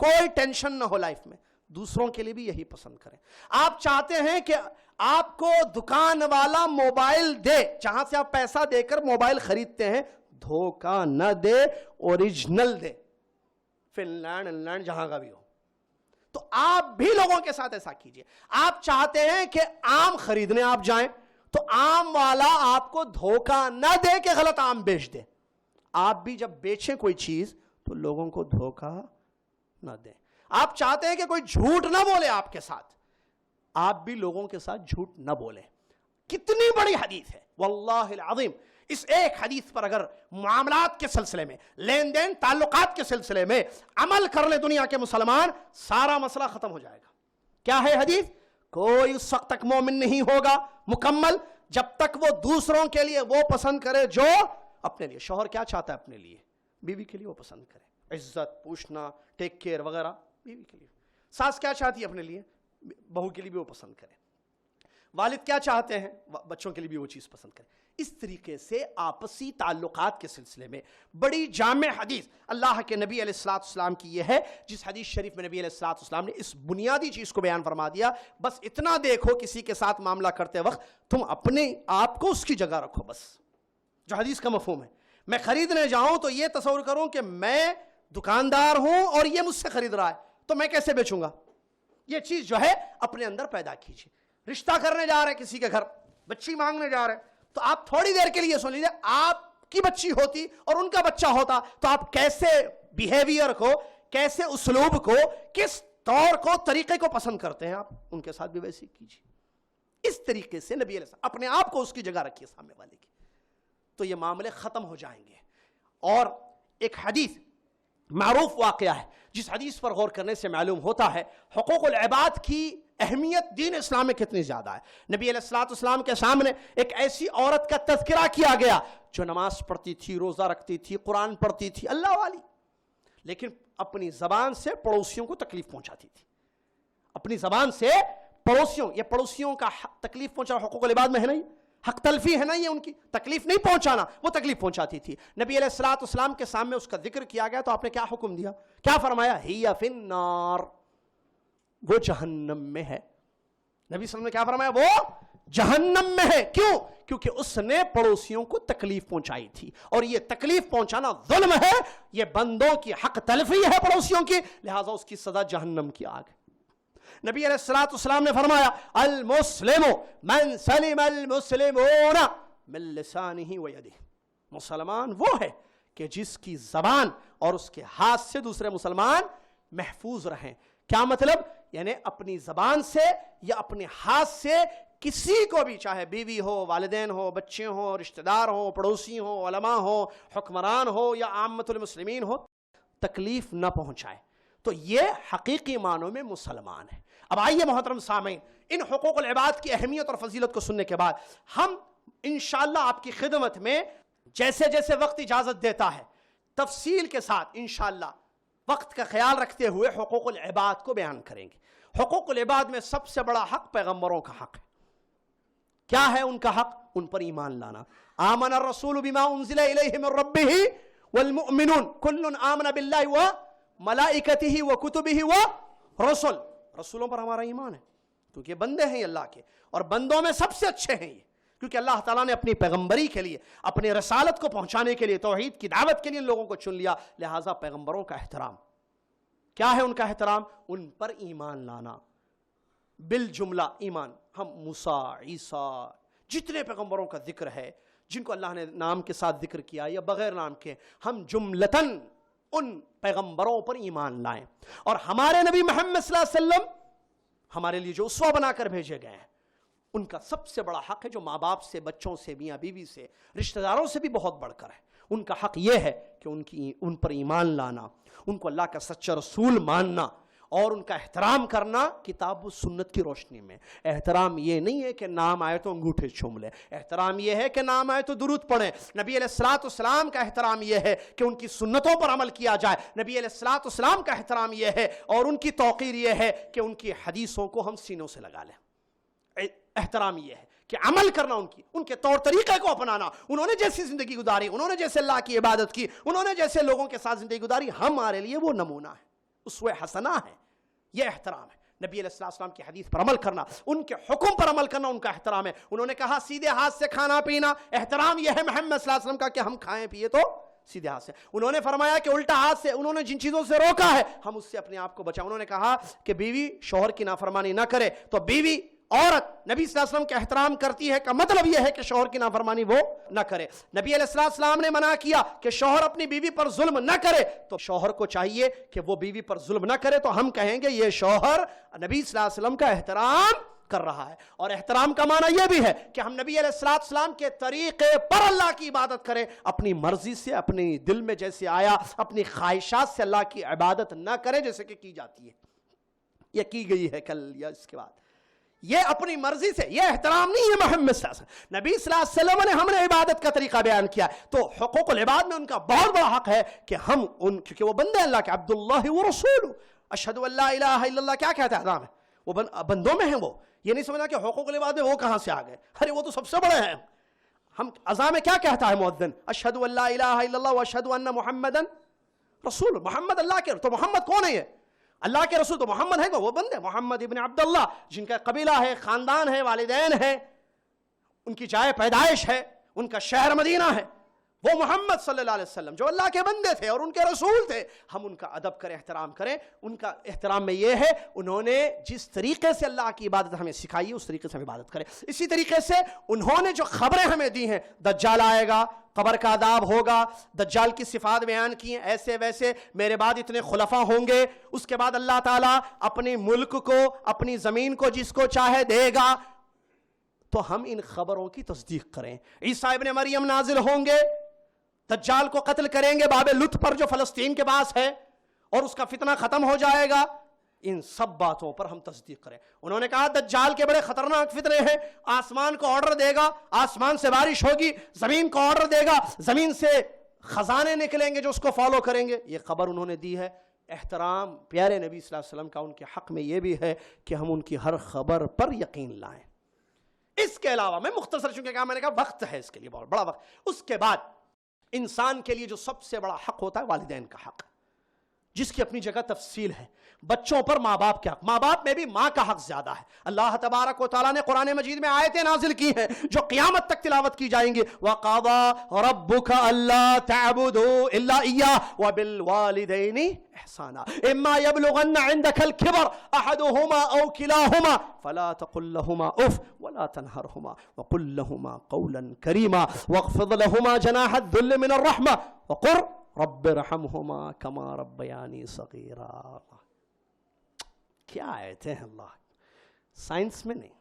کوئی ٹینشن نہ ہو لائف میں. دوسروں کے لیے بھی یہی پسند کریں. آپ چاہتے ہیں کہ آپ کو دکان والا موبائل دے, جہاں سے آپ پیسہ دے کر موبائل خریدتے ہیں, دھوکہ نہ دے, اوریجنل دے, فن لینڈ انگلینڈ جہاں کا بھی ہو. تو آپ بھی لوگوں کے ساتھ ایسا کیجئے. آپ چاہتے ہیں کہ آم خریدنے آپ جائیں تو آم والا آپ کو دھوکہ نہ دے کہ غلط آم بیچ دے. آپ بھی جب بیچیں کوئی چیز تو لوگوں کو دھوکہ نہ دیں. آپ چاہتے ہیں کہ کوئی جھوٹ نہ بولے آپ کے ساتھ, آپ بھی لوگوں کے ساتھ جھوٹ نہ بولیں. کتنی بڑی حدیث ہے واللہ العظیم. اس ایک حدیث پر اگر معاملات کے سلسلے میں, لین دین, تعلقات کے سلسلے میں عمل کر لے دنیا کے مسلمان, سارا مسئلہ ختم ہو جائے گا. کیا ہے حدیث؟ کوئی اس وقت تک مومن نہیں ہوگا مکمل جب تک وہ دوسروں کے لیے وہ پسند کرے جو اپنے لیے. شوہر کیا چاہتا ہے اپنے لیے, بیوی کے لیے وہ پسند کرے, عزت, پوچھنا, ٹیک کیئر وغیرہ بیوی کے لیے. ساس کیا چاہتی ہے اپنے لیے, بہو کے لیے بھی وہ پسند کرے. والد کیا چاہتے ہیں بچوں کے لیے بھی وہ چیز پسند کریں. اس طریقے سے آپسی تعلقات کے سلسلے میں بڑی جامع حدیث اللہ کے نبی علیہ الصلوۃ والسلام کی یہ ہے, جس حدیث شریف میں نبی علیہ الصلوۃ والسلام نے اس بنیادی چیز کو بیان فرما دیا, بس اتنا دیکھو کسی کے ساتھ معاملہ کرتے وقت تم اپنے آپ کو اس کی جگہ رکھو. بس جو حدیث کا مفہوم ہے, میں خریدنے جاؤں تو یہ تصور کروں کہ میں دکاندار ہوں اور یہ مجھ سے خرید رہا ہے, تو میں کیسے بیچوں گا. یہ چیز جو ہے اپنے اندر پیدا کیجیے. رشتہ کرنے جا رہے کسی کے گھر, بچی مانگنے جا رہے, تو آپ تھوڑی دیر کے لیے سن لیجیے, آپ کی بچی ہوتی اور ان کا بچہ ہوتا تو آپ کیسے بیہیویئر کو, کیسے اسلوب کو, کس طور کو, طریقے کو پسند کرتے ہیں, آپ ان کے ساتھ بھی ویسے کیجیے. اس طریقے سے نبی علیہ السلام اپنے آپ کو اس کی جگہ رکھیے سامنے والے کی, تو یہ معاملے ختم ہو جائیں گے. اور ایک حدیث معروف واقعہ ہے جس حدیث پر غور کرنے سے معلوم ہوتا ہے حقوق العباد کی اہمیت دین اسلام میں کتنی زیادہ ہے. نبی علیہ الصلوۃ والسلام کے سامنے ایک ایسی عورت کا تذکرہ کیا گیا جو نماز پڑھتی تھی, روزہ رکھتی تھی, قرآن پڑھتی تھی, اللہ والی, لیکن اپنی زبان سے پڑوسیوں کو تکلیف پہنچاتی تھی. اپنی زبان سے پڑوسیوں, یہ پڑوسیوں کا تکلیف پہنچانا حقوق العباد میں ہے نہیں, حق تلفی ہے نا, یہ ان کی تکلیف نہیں پہنچانا, وہ تکلیف پہنچاتی تھی. نبی علیہ الصلوۃ والسلام کے سامنے اس کا ذکر کیا گیا تو آپ نے کیا حکم دیا, کیا فرمایا, ہی فی النار, وہ جہنم میں ہے. نبی صلی اللہ علیہ وسلم نے کیا فرمایا, وہ جہنم میں ہے. کیوں؟ کیونکہ اس نے پڑوسیوں کو تکلیف پہنچائی تھی, اور یہ تکلیف پہنچانا ظلم ہے, یہ بندوں کی حق تلفی ہے پڑوسیوں کی, لہٰذا اس کی سزا جہنم کی آگ ہے. نبی علیہ الصلوۃ والسلام نے فرمایا, المسلم من سلم المسلمون من لسانہ ویدہ, مسلمان وہ ہے کہ جس کی زبان اور اس کے ہاتھ سے دوسرے مسلمان محفوظ رہیں. کیا مطلب؟ یعنی اپنی زبان سے یا اپنے ہاتھ سے کسی کو بھی, چاہے بیوی ہو, والدین ہو, بچے ہوں, رشتہ دار ہوں, پڑوسی ہوں, علماء ہوں, حکمران ہو یا عامت المسلمین ہو, تکلیف نہ پہنچائے. تو یہ حقیقی معنوں میں مسلمان ہے. اب آئیے محترم سامعین, ان حقوق العباد کی اہمیت اور فضیلت کو سننے کے بعد ہم انشاءاللہ آپ کی خدمت میں جیسے جیسے وقت اجازت دیتا ہے تفصیل کے ساتھ انشاءاللہ وقت کا خیال رکھتے ہوئے حقوق العباد کو بیان کریں گے. حقوق العباد میں سب سے بڑا حق پیغمبروں کا حق ہے. کیا ہے ان کا حق؟ ان پر ایمان لانا. آمن الرسول بما انزل الیہ من ربہ والمؤمنون کل آمن باللہ وملائکتہ وکتبہ ورسل. رسولوں پر ہمارا ایمان ہے کیونکہ بندے ہیں اللہ کے, اور بندوں میں سب سے اچھے ہیں یہ, کیونکہ اللہ تعالیٰ نے اپنی پیغمبری کے لیے, اپنی رسالت کو پہنچانے کے لیے, توحید کی دعوت کے لیے ان لوگوں کو چن لیا. لہٰذا پیغمبروں کا احترام. کیا ہے ان کا احترام؟ ان پر ایمان لانا. بالجملہ ایمان, ہم موسیٰ, عیسیٰ, جتنے پیغمبروں کا ذکر ہے جن کو اللہ نے نام کے ساتھ ذکر کیا یا بغیر نام کے, ہم جملتاً ان پیغمبروں پر ایمان لائیں. اور ہمارے نبی محمد صلی اللہ علیہ وسلم ہمارے لیے جو اسوہ بنا کر بھیجے گئے ہیں, ان کا سب سے بڑا حق ہے جو ماں باپ سے, بچوں سے, میاں بیوی سے, رشتہ داروں سے بھی بہت بڑھ کر ہے. ان کا حق یہ ہے کہ ان پر ایمان لانا, ان کو اللہ کا سچا رسول ماننا, اور ان کا احترام کرنا کتاب و سنت کی روشنی میں. احترام یہ نہیں ہے کہ نام آئے تو انگوٹھے چوم لے, احترام یہ ہے کہ نام آئے تو درود پڑھیں. نبی علیہ الصلوۃ والسلام کا احترام یہ ہے کہ ان کی سنتوں پر عمل کیا جائے. نبی علیہ الصلوۃ والسلام کا احترام یہ ہے اور ان کی توقیر یہ ہے کہ ان کی حدیثوں کو ہم سینوں سے لگا لیں. احترام یہ ہے کہ عمل کرنا, ان کے طور طریقے کو اپنانا. انہوں نے جیسی زندگی گزاری, انہوں نے جیسے اللہ کی عبادت کی, انہوں نے جیسے لوگوں کے ساتھ زندگی گزاری, ہمارے لیے وہ نمونہ ہے, اسوہ حسنہ ہے. یہ احترام ہے. نبی علیہ السلام کی حدیث پر عمل کرنا, ان کے حکم پر عمل کرنا ان کا احترام ہے. انہوں نے کہا سیدھے ہاتھ سے کھانا پینا, احترام یہ ہے محمد صلی اللہ علیہ وسلم کا کہ ہم کھائیں پیے تو سیدھے ہاتھ سے. انہوں نے فرمایا کہ الٹا ہاتھ سے, انہوں نے جن چیزوں سے روکا ہے ہم اس سے اپنے آپ کو بچائیں. انہوں نے کہا کہ بیوی شوہر کی نافرمانی نہ کرے, تو بیوی عورت نبی صلی اللہ علیہ وسلم کا احترام کرتی ہے کا مطلب یہ ہے کہ شوہر کی نافرمانی وہ نہ کرے. نبی علیہ السلام نے منع کیا کہ شوہر اپنی بیوی پر ظلم نہ کرے, تو شوہر کو چاہیے کہ وہ بیوی پر ظلم نہ کرے. تو ہم کہیں گے یہ شوہر نبی صلی اللہ علیہ وسلم کا احترام کر رہا ہے. اور احترام کا معنی یہ بھی ہے کہ ہم نبی علیہ السلام کے طریقے پر اللہ کی عبادت کریں, اپنی مرضی سے, اپنی دل میں جیسے آیا, اپنی خواہشات سے اللہ کی عبادت نہ کریں جیسے کہ کی جاتی ہے یا کی گئی ہے کل یا اس کے بعد. یہ اپنی مرضی سے, یہ احترام نہیں ہے محمد صلی اللہ علیہ وسلم. نبی صلی اللہ علیہ وسلم نے ہم نے عبادت کا طریقہ بیان کیا, تو حقوق العباد میں ان کا بہت بڑا حق ہے کہ ہم کیونکہ وہ بندے اللہ کے, عبداللہ ورسولہ, اشہد ان لا الہ الا اللہ, کیا کہتا ہے احترام ہے, وہ بندوں میں ہیں. وہ یہ نہیں سمجھنا کہ حقوق العباد میں وہ کہاں سے آ گئے. ارے وہ تو سب سے بڑے ہیں. ہم اذان میں کیا کہتا ہے مؤذن؟ اشہد ان لا الہ الا اللہ واشہد ان محمدن رسول. محمد اللہ کے، تو محمد کون ہے؟ یہ اللہ کے رسول تو محمد ہے. وہ بندے محمد ابن عبداللہ، جن کا قبیلہ ہے، خاندان ہے، والدین ہے، ان کی جائے پیدائش ہے، ان کا شہر مدینہ ہے. وہ محمد صلی اللہ علیہ وسلم جو اللہ کے بندے تھے اور ان کے رسول تھے. ہم ان کا ادب کریں، احترام کریں. ان کا احترام میں یہ ہے انہوں نے جس طریقے سے اللہ کی عبادت ہمیں سکھائی ہے اس طریقے سے ہم عبادت کریں. اسی طریقے سے انہوں نے جو خبریں ہمیں دی ہیں، دجال آئے گا، قبر کا عذاب ہوگا، دجال کی صفات بیان کی ہیں، ایسے ویسے، میرے بعد اتنے خلفاء ہوں گے، اس کے بعد اللہ تعالیٰ اپنی ملک کو، اپنی زمین کو جس کو چاہے دے گا. تو ہم ان خبروں کی تصدیق کریں. عیسیٰ ابن مریم نازل ہوں گے، دجال کو قتل کریں گے باب لط پر جو فلسطین کے پاس ہے، اور اس کا فتنہ ختم ہو جائے گا. ان سب باتوں پر ہم تصدیق کریں. انہوں نے کہا دجال کے بڑے خطرناک فتنے ہیں، آسمان کو آرڈر دے گا، آسمان سے بارش ہوگی، زمین کو آرڈر دے گا، زمین سے خزانے نکلیں گے جو اس کو فالو کریں گے. یہ خبر انہوں نے دی ہے. احترام پیارے نبی صلی اللہ علیہ وسلم کا ان کے حق میں یہ بھی ہے کہ ہم ان کی ہر خبر پر یقین لائیں. اس کے علاوہ میں مختصر، چونکہ کہا میں نے کہا وقت ہے اس کے لیے بہت بڑا وقت. اس کے بعد انسان کے لیے جو سب سے بڑا حق ہوتا ہے والدین کا حق، جس کی اپنی جگہ تفصیل ہے. بچوں پر ماں باپ کے حق، ماں باپ میں بھی ماں کا حق زیادہ ہے. اللہ تبارک و تعالیٰ نے قرآن مجید میں آیتیں نازل کی ہیں جو قیامت تک تلاوت کی جائیں گی. وَقَضَى رَبُّكَ أَلَّا تَعْبُدُوا إِلَّا إِيَّاهُ وَبِالْوَالِدَيْنِ إِحْسَانًا إِمَّا يَبْلُغَنَّ عِندَكَ الْكِبَرَ أَحَدُهُمَا أَوْ كِلَاهُمَا فَلَا تَقُل لَّهُمَا أُفٍّ وَلَا تَنْهَرْهُمَا وَقُل لَّهُمَا قَوْلًا كَرِيمًا وَاخْفِضْ لَهُمَا جَنَاحَ الذُّلِّ مِنَ الرَّحْمَةِ وَقُل رَّبِّ ارْحَمْهُمَا كَمَا رَبَّيَانِي صَغِيرًا. کیا آیتیں ہیں اللہ. سائنس میں نہیں،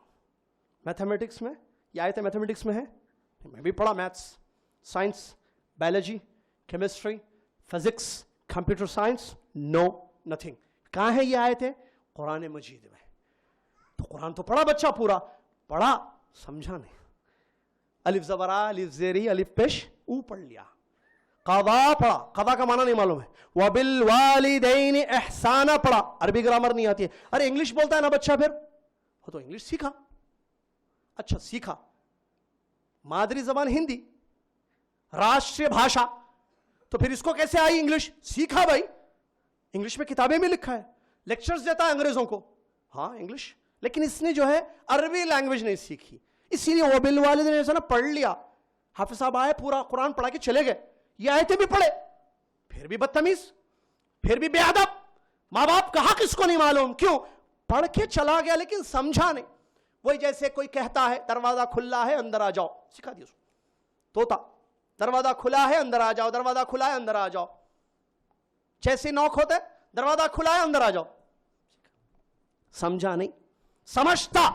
میتھمیٹکس میں. یہ آیتیں میتھمیٹکس میں ہیں، میں بھی پڑھا maths, science, biology, chemistry, physics, computer science. No, nothing. کہاں ہیں یہ آیتیں؟ قرآن مجید میں. تو قرآن تو پڑھا بچہ، پورا پڑھا، سمجھا نہیں. الف زبر ا، الف زیر ای، الف پیش او پڑھ لیا. قضا پڑھا، قضا کا معنی نہیں معلوم ہے. وبالوالدین احسانا پڑھا، عربی گرامر نہیں آتی ہے. ارے انگلش بولتا ہے نا بچہ، پھر وہ تو انگلش سیکھا. اچھا سیکھا، مادری زبان ہندی، راشٹریہ بھاشا، تو پھر اس کو کیسے آئی انگلش؟ سیکھا بھائی. انگلش میں کتابیں میں لکھا ہے، لیکچرز دیتا ہے انگریزوں کو، ہاں انگلش. لیکن اس نے جو ہے عربی لینگویج نہیں سیکھی، اسی لیے وبالوالدین احسانا پڑھ لیا. حافظ صاحب آئے، پورا قرآن پڑھا کے چلے گئے، یہ آیتیں بھی پڑھے، پھر بھی بدتمیز، پھر بھی بے ادب. ماں باپ کا حق اس کو نہیں معلوم. کیوں؟ پڑھ کے چلا گیا لیکن سمجھا نہیں. وہی جیسے کوئی کہتا ہے دروازہ کھلا ہے اندر آ جاؤ، سکھا دیا اس کو. طوطا، دروازہ کھلا ہے اندر آ جاؤ، دروازہ کھلا ہے اندر آ جاؤ. جیسے نوک ہوتا ہے دروازہ کھلا ہے اندر آ جاؤ. سمجھا نہیں. سمجھتا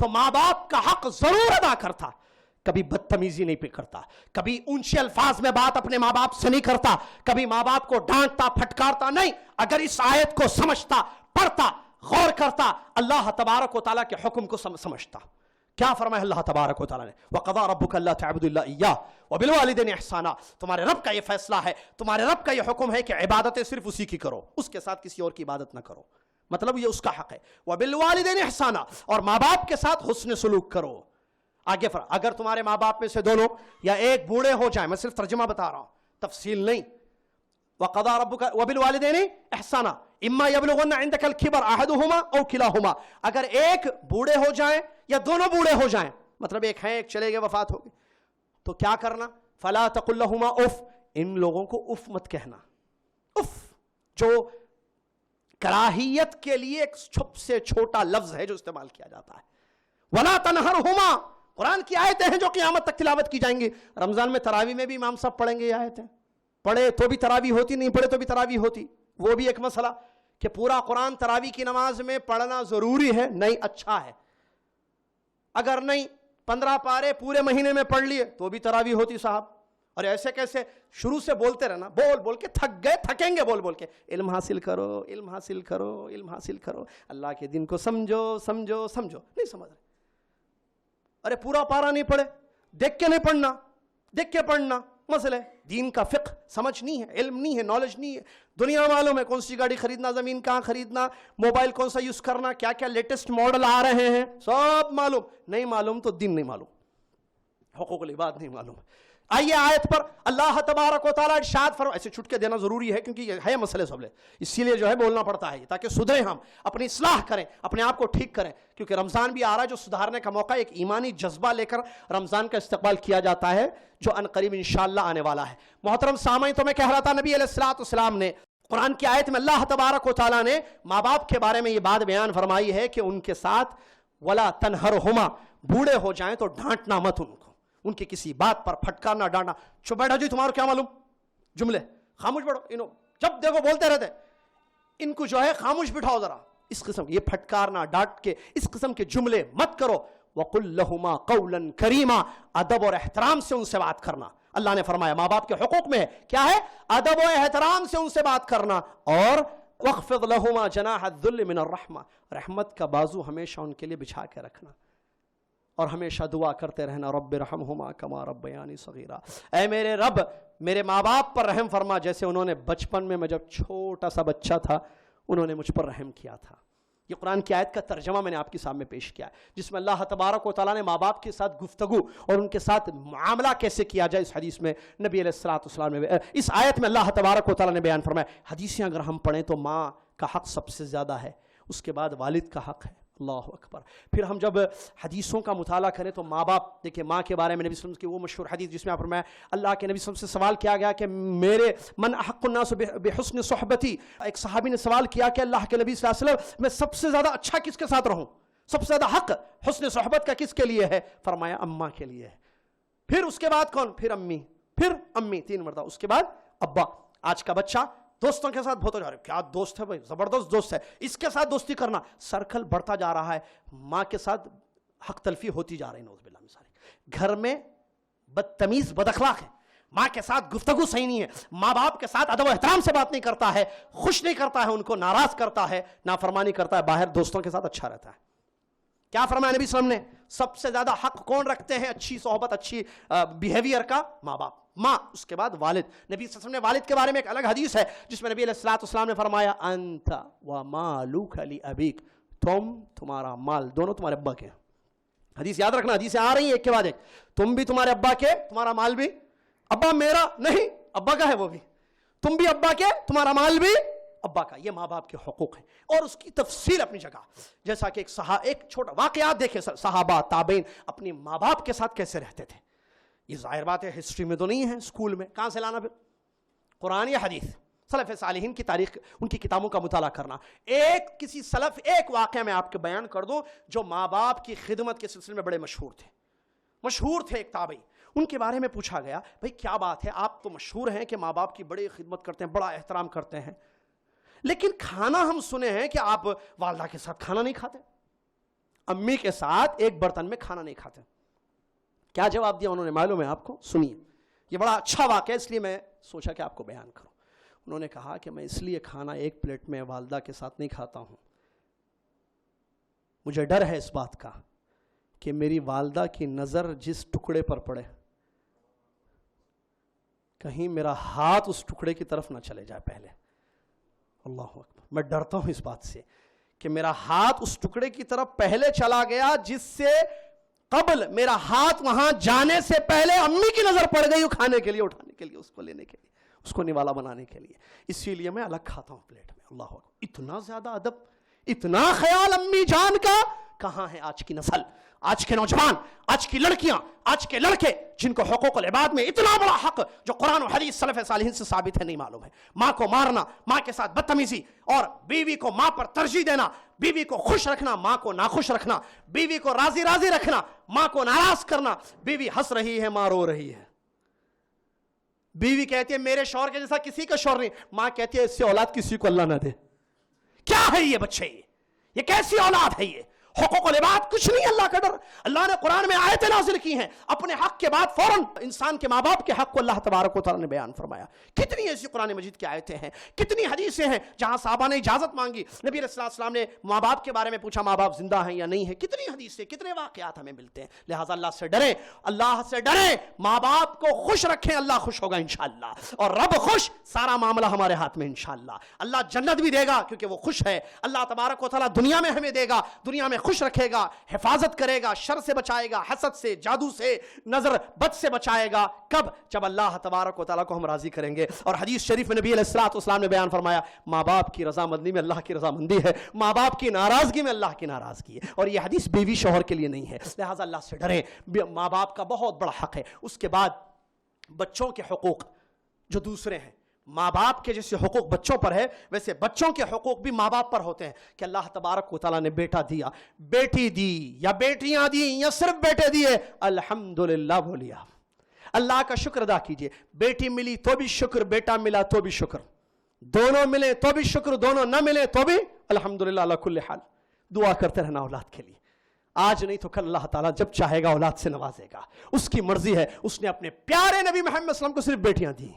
تو ماں باپ کا حق ضرور ادا کرتا. کبھی بدتمیزی نہیں کرتا، کبھی اونچے الفاظ میں بات اپنے ماں باپ سے نہیں کرتا، کبھی ماں باپ کو ڈانٹتا پھٹکارتا نہیں. اگر اس آیت کو سمجھتا، پڑھتا، غور کرتا، اللہ تبارک و تعالیٰ کے حکم کو سمجھتا. کیا فرمایا اللہ تبارک و تعالیٰ نے؟ وَقَضَىٰ رَبُّكَ أَلَّا تَعْبُدُوا إِلَّا إِيَّاهُ وَبِالْوَالِدَيْنِ إِحْسَانًا. تمہارے رب کا یہ فیصلہ ہے، تمہارے رب کا یہ حکم ہے کہ عبادتیں صرف اسی کی کرو، اس کے ساتھ کسی اور کی عبادت نہ کرو. مطلب یہ اس کا حق ہے. وَبِالْوَالِدَيْنِ إِحْسَانًا، اور ماں باپ کے ساتھ حسن سلوک کرو. آگے اگر تمہارے ماں باپ میں سے دونوں یا ایک بوڑھے ہو جائیں، میں صرف ترجمہ بتا رہا ہوں، تفصیل نہیں. وَقَضَىٰ رَبُّكَ وَبِالْوَالِدَيْنِ إِحْسَانًا إِمَّا يَبْلُغَنَّ عِندَكَ الْكِبَرَ أَحَدُهُمَا أَوْ كِلَاهُمَا. اگر ایک بوڑھے ہو جائیں یا دونوں بوڑھے ہو جائیں، مطلب ایک ہیں ایک چلے گئے، وفات ہو گئی، تو کیا کرنا؟ فَلَا تَقُل لَّهُمَا أُفٍّ. ان لوگوں کو اف مت کہنا. اف جو کراہیت کے لیے ایک چھپ سے چھوٹا لفظ ہے جو استعمال کیا جاتا ہے. وَلَا تَنْهَرْهُمَا. قرآن کی آیتیں ہیں جو قیامت تک تلاوت کی جائیں گی. رمضان میں تراویح میں بھی امام صاحب پڑھیں گے یہ آیتیں. پڑھے تو بھی تراویح ہوتی، نہیں پڑھے تو بھی تراویح ہوتی. وہ بھی ایک مسئلہ کہ پورا قرآن تراویح کی نماز میں پڑھنا ضروری ہے، نہیں اچھا ہے. اگر نہیں 15 پارے پورے مہینے میں پڑھ لیے تو بھی تراویح ہوتی صاحب. اور ایسے کیسے شروع سے بولتے رہنا، بول بول کے تھک گئے، تھکیں گے بول بول کے. علم حاصل کرو، علم حاصل کرو، علم حاصل کرو، اللہ کے دین کو سمجھو سمجھو سمجھو. نہیں سمجھ رہے. ارے پورا پارا نہیں پڑھے، دیکھ کے نہیں پڑھنا، دیکھ کے پڑھنا مسئلہ ہے. دین کا فقہ سمجھ نہیں ہے، علم نہیں ہے، نالج نہیں ہے. دنیا معلوم ہے کون سی گاڑی خریدنا، زمین کہاں خریدنا، موبائل کون سا یوز کرنا، کیا کیا لیٹسٹ ماڈل آ رہے ہیں، سب معلوم. نہیں معلوم تو دین نہیں معلوم، حقوق العباد نہیں معلوم. آئیے آیت پر اللہ تبارک و تعالیٰ ارشاد فرمائے. ایسے چھٹکے دینا ضروری ہے کیونکہ یہ ہے مسئلے سب لے، اسی لیے جو ہے بولنا پڑتا ہے تاکہ سدھریں، ہم اپنی اصلاح کریں، اپنے آپ کو ٹھیک کریں. کیونکہ رمضان بھی آ رہا ہے جو سدھارنے کا موقع، ایک ایمانی جذبہ لے کر رمضان کا استقبال کیا جاتا ہے جو ان قریب انشاءاللہ آنے والا ہے. محترم سامعین، تو میں کہہ رہا تھا نبی علیہ الصلوۃ والسلام نے قرآن کی آیت میں اللہ تبارک و تعالیٰ نے ماں باپ کے بارے میں یہ بات بیان فرمائی ہے کہ ان کے ساتھ ولا تنہرہما، بوڑھے ہو جائیں تو ڈانٹنا مت ان کو، ان کی کسی بات پر پھٹکارنا ڈانٹنا. چپ بیٹھو جی، تمہارا کیا معلوم، جملے خاموش بیٹھو، جب دیکھو بولتے رہتے، ان کو جو ہے خاموش بٹھاؤ ذرا. اس قسم یہ پھٹکارنا ڈانٹ کے اس قسم کے جملے مت کرو. وَقُلْ لَهُمَا قَوْلًا كَرِيمًا، ادب اور احترام سے ان سے بات کرنا. اللہ نے فرمایا ماں باپ کے حقوق میں ہے کیا ہے؟ ادب و احترام سے ان سے بات کرنا. اور وَاخْفِضْ لَهُمَا جَنَاحَ الذُّلِّ مِنَ الرَّحْمَةِ، رحمت کا بازو ہمیشہ ان کے لیے بچھا کے رکھنا، اور ہمیشہ دعا کرتے رہنا رب ارحمہما کما ربیانی صغیرا، اے میرے رب میرے ماں باپ پر رحم فرما جیسے انہوں نے بچپن میں جب چھوٹا سا بچہ تھا انہوں نے مجھ پر رحم کیا تھا. یہ قرآن کی آیت کا ترجمہ میں نے آپ کے سامنے پیش کیا ہے جس میں اللہ تبارک و تعالیٰ نے ماں باپ کے ساتھ گفتگو اور ان کے ساتھ معاملہ کیسے کیا جائے اس حدیث میں نبی علیہ الصلوۃ والسلام نے، اس آیت میں اللہ تبارک و تعالیٰ نے بیان فرمایا. حدیثیں اگر ہم پڑھیں تو ماں کا حق سب سے زیادہ ہے، اس کے بعد والد کا حق ہے. اللہ اکبر. پھر ہم جب حدیثوں کا مطالعہ کریں تو ماں باپ دیکھیں، ماں کے بارے میں نبی صلی اللہ علیہ وسلم کی وہ مشہور حدیث جس میں آپ فرمایا اللہ کے نبی صلی اللہ علیہ وسلم سے سوال کیا گیا کہ میرے من احق الناس بحسن صحبتی، ایک صحابی نے سوال کیا کہ اللہ کے نبی صلی اللہ علیہ وسلم میں سب سے زیادہ اچھا کس کے ساتھ رہوں، سب سے زیادہ حق حسن صحبت کا کس کے لیے ہے؟ فرمایا اماں کے لیے ہے. پھر اس کے بعد کون؟ پھر امی، پھر امی 3 مرتبہ، اس کے بعد ابا. آج کا بچہ دوستوں کے ساتھ بہت ہو جا رہا ہے، کیا دوست ہے بھائی، زبردست دوست ہے، اس کے ساتھ دوستی کرنا، سرکل بڑھتا جا رہا ہے. ماں کے ساتھ حق تلفی ہوتی جا رہی، نعوذ باللہ من ذالک. گھر میں بدتمیز بد اخلاق ہے، ماں کے ساتھ گفتگو صحیح نہیں ہے، ماں باپ کے ساتھ ادب و احترام سے بات نہیں کرتا ہے، خوش نہیں کرتا ہے ان کو، ناراض کرتا ہے، نافرمانی کرتا ہے، باہر دوستوں کے ساتھ اچھا رہتا ہے. کیا فرمایا نبی صلی اللہ علیہ وسلم نے؟ سب سے زیادہ حق کون رکھتے ہیں اچھی صحبت اچھی بیہیویئر کا؟ ماں باپ، ماں، اس کے بعد والد. نبی صلی اللہ علیہ وسلم نے والد کے بارے میں ایک الگ حدیث ہے جس میں نبی علیہ الصلوۃ والسلام نے فرمایا انت ومالک لابیک، تمہارا مال دونوں تمہارے ابا کے. حدیث یاد رکھنا، حدیثیں آ رہی ہیں ایک کے بعد ایک. تم بھی تمہارے ابا کے، تمہارا مال بھی. ابا میرا نہیں، ابا کا ہے وہ بھی. تم بھی ابا کے، تمہارا مال بھی ابا کا. یہ ماں باپ کے حقوق ہیں اور اس کی تفصیل اپنی جگہ. جیسا کہ ایک چھوٹا واقعات دیکھیں، صحابہ تابعین اپنی ماں باپ کے ساتھ کیسے رہتے تھے. یہ ظاہر بات ہے ہسٹری میں تو نہیں ہے، اسکول میں کہاں سے لانا؟ پھر قرآن یا حدیث، سلف صالحین کی تاریخ، ان کی کتابوں کا مطالعہ کرنا. کسی سلف ایک واقعہ میں آپ کے بیان کر دوں جو ماں باپ کی خدمت کے سلسلے میں بڑے مشہور تھے. ایک تابعی، ان کے بارے میں پوچھا گیا بھائی کیا بات ہے، آپ تو مشہور ہیں کہ ماں باپ کی بڑی خدمت کرتے ہیں، بڑا احترام کرتے ہیں، لیکن کھانا ہم سنے ہیں کہ آپ والدہ کے ساتھ کھانا نہیں کھاتے، امی کے ساتھ ایک برتن میں کھانا نہیں کھاتے. کیا جواب دیا انہوں نے معلوم ہے آپ کو؟ سنیے، یہ بڑا اچھا واقعہ ہے اس لیے میں سوچا کہ آپ کو بیان کروں. انہوں نے کہا کہ میں اس لیے کھانا ایک پلیٹ میں والدہ کے ساتھ نہیں کھاتا ہوں، مجھے ڈر ہے اس بات کا کہ میری والدہ کی نظر جس ٹکڑے پر پڑے کہیں میرا ہاتھ اس ٹکڑے کی طرف نہ چلے جائے پہلے. اللہ اکبر. میں ڈرتا ہوں اس بات سے کہ میرا ہاتھ اس ٹکڑے کی طرف پہلے چلا گیا جس سے قبل میرا ہاتھ وہاں جانے سے پہلے امی کی نظر پڑ گئی کھانے کے لیے، اٹھانے کے لیے، اس کو لینے کے لیے، اس کو نوالا بنانے کے لیے. اسی لیے میں الگ کھاتا ہوں پلیٹ میں. اللہ اکبر. اتنا زیادہ ادب، اتنا خیال امی جان کا کہاں ہے آج کی نسل، آج کے نوجوان، آج کی لڑکیاں، آج کے لڑکے جن کو حقوق العباد میں اتنا بڑا حق جو قرآن و حدیث سلف صالحین سے ثابت ہے نہیں معلوم ہے. ماں کو مارنا، ماں کے ساتھ بدتمیزی، اور بیوی کو ماں پر ترجیح دینا، بیوی کو خوش رکھنا، ماں کو ناخوش رکھنا، بیوی کو راضی راضی رکھنا، ماں کو ناراض کرنا. بیوی ہنس رہی ہے، ماں رو رہی ہے. بیوی کہتی ہے میرے شوہر کے جیسا کسی کا شوہر نہیں، ماں کہتی ہے اس سے اولاد کسی کو اللہ نہ دے. کیا ہے یہ بچے، یہ کیسی اولاد ہے یہ؟ حقوق العباد کچھ نہیں اللہ کا ڈر. اللہ نے قرآن میں آیتیں نازل کی ہیں, اپنے حق کے بعد فوراً انسان کے ماں باپ کے حق کو اللہ تبارک و تعالیٰ نے بیان فرمایا. کتنی ایسی قرآن مجید کی آیتیں ہیں, کتنی حدیثیں ہیں جہاں صحابہ نے اجازت مانگی, نبی علیہ السلام نے ماں باپ کے بارے میں پوچھا ماں باپ زندہ ہیں یا نہیں ہیں. کتنی حدیثیں, کتنے واقعات ہمیں ملتے ہیں. لہٰذا اللہ سے ڈریں, اللہ سے ڈریں, ماں باپ کو خوش رکھیں, اللہ خوش ہوگا انشاءاللہ, اور رب خوش, سارا معاملہ ہمارے ہاتھ میں انشاءاللہ. اللہ جنت بھی دے گا کیونکہ وہ خوش ہے. اللہ تبارک و تعالیٰ دنیا میں ہمیں دے گا, دنیا میں خوش رکھے گا, حفاظت کرے گا, شر سے بچائے گا, حسد سے, جادو سے, نظر بد سے بچائے گا. کب؟ جب اللہ تبارک و تعالیٰ کو ہم راضی کریں گے. اور حدیث شریف میں نبی علیہ السلام نے بیان فرمایا, ماں باپ کی رضامندی میں اللہ کی رضامندی ہے, ماں باپ کی ناراضگی میں اللہ کی ناراضگی ہے. اور یہ حدیث بیوی شوہر کے لیے نہیں ہے. لہٰذا اللہ سے ڈریں, ماں باپ کا بہت بڑا حق ہے. اس کے بعد بچوں کے حقوق جو دوسرے ہیں, ماں باپ کے جیسے حقوق بچوں پر ہے ویسے بچوں کے حقوق بھی ماں باپ پر ہوتے ہیں. کہ اللہ تبارک و تعالیٰ نے بیٹا دیا, بیٹی دی, یا بیٹیاں دی, یا صرف بیٹے دیے, الحمدللہ بولیے, اللہ کا شکر ادا کیجئے. بیٹی ملی تو بھی شکر, بیٹا ملا تو بھی شکر, دونوں ملے تو بھی شکر, دونوں نہ ملے تو بھی الحمدللہ علی کل حال. دعا کرتے رہنا اولاد کے لیے, آج نہیں تو کل اللہ تعالیٰ جب چاہے گا اولاد سے نوازے گا, اس کی مرضی ہے. اس نے اپنے پیارے نبی محمد صلی اللہ علیہ وسلم کو صرف بیٹیاں دی,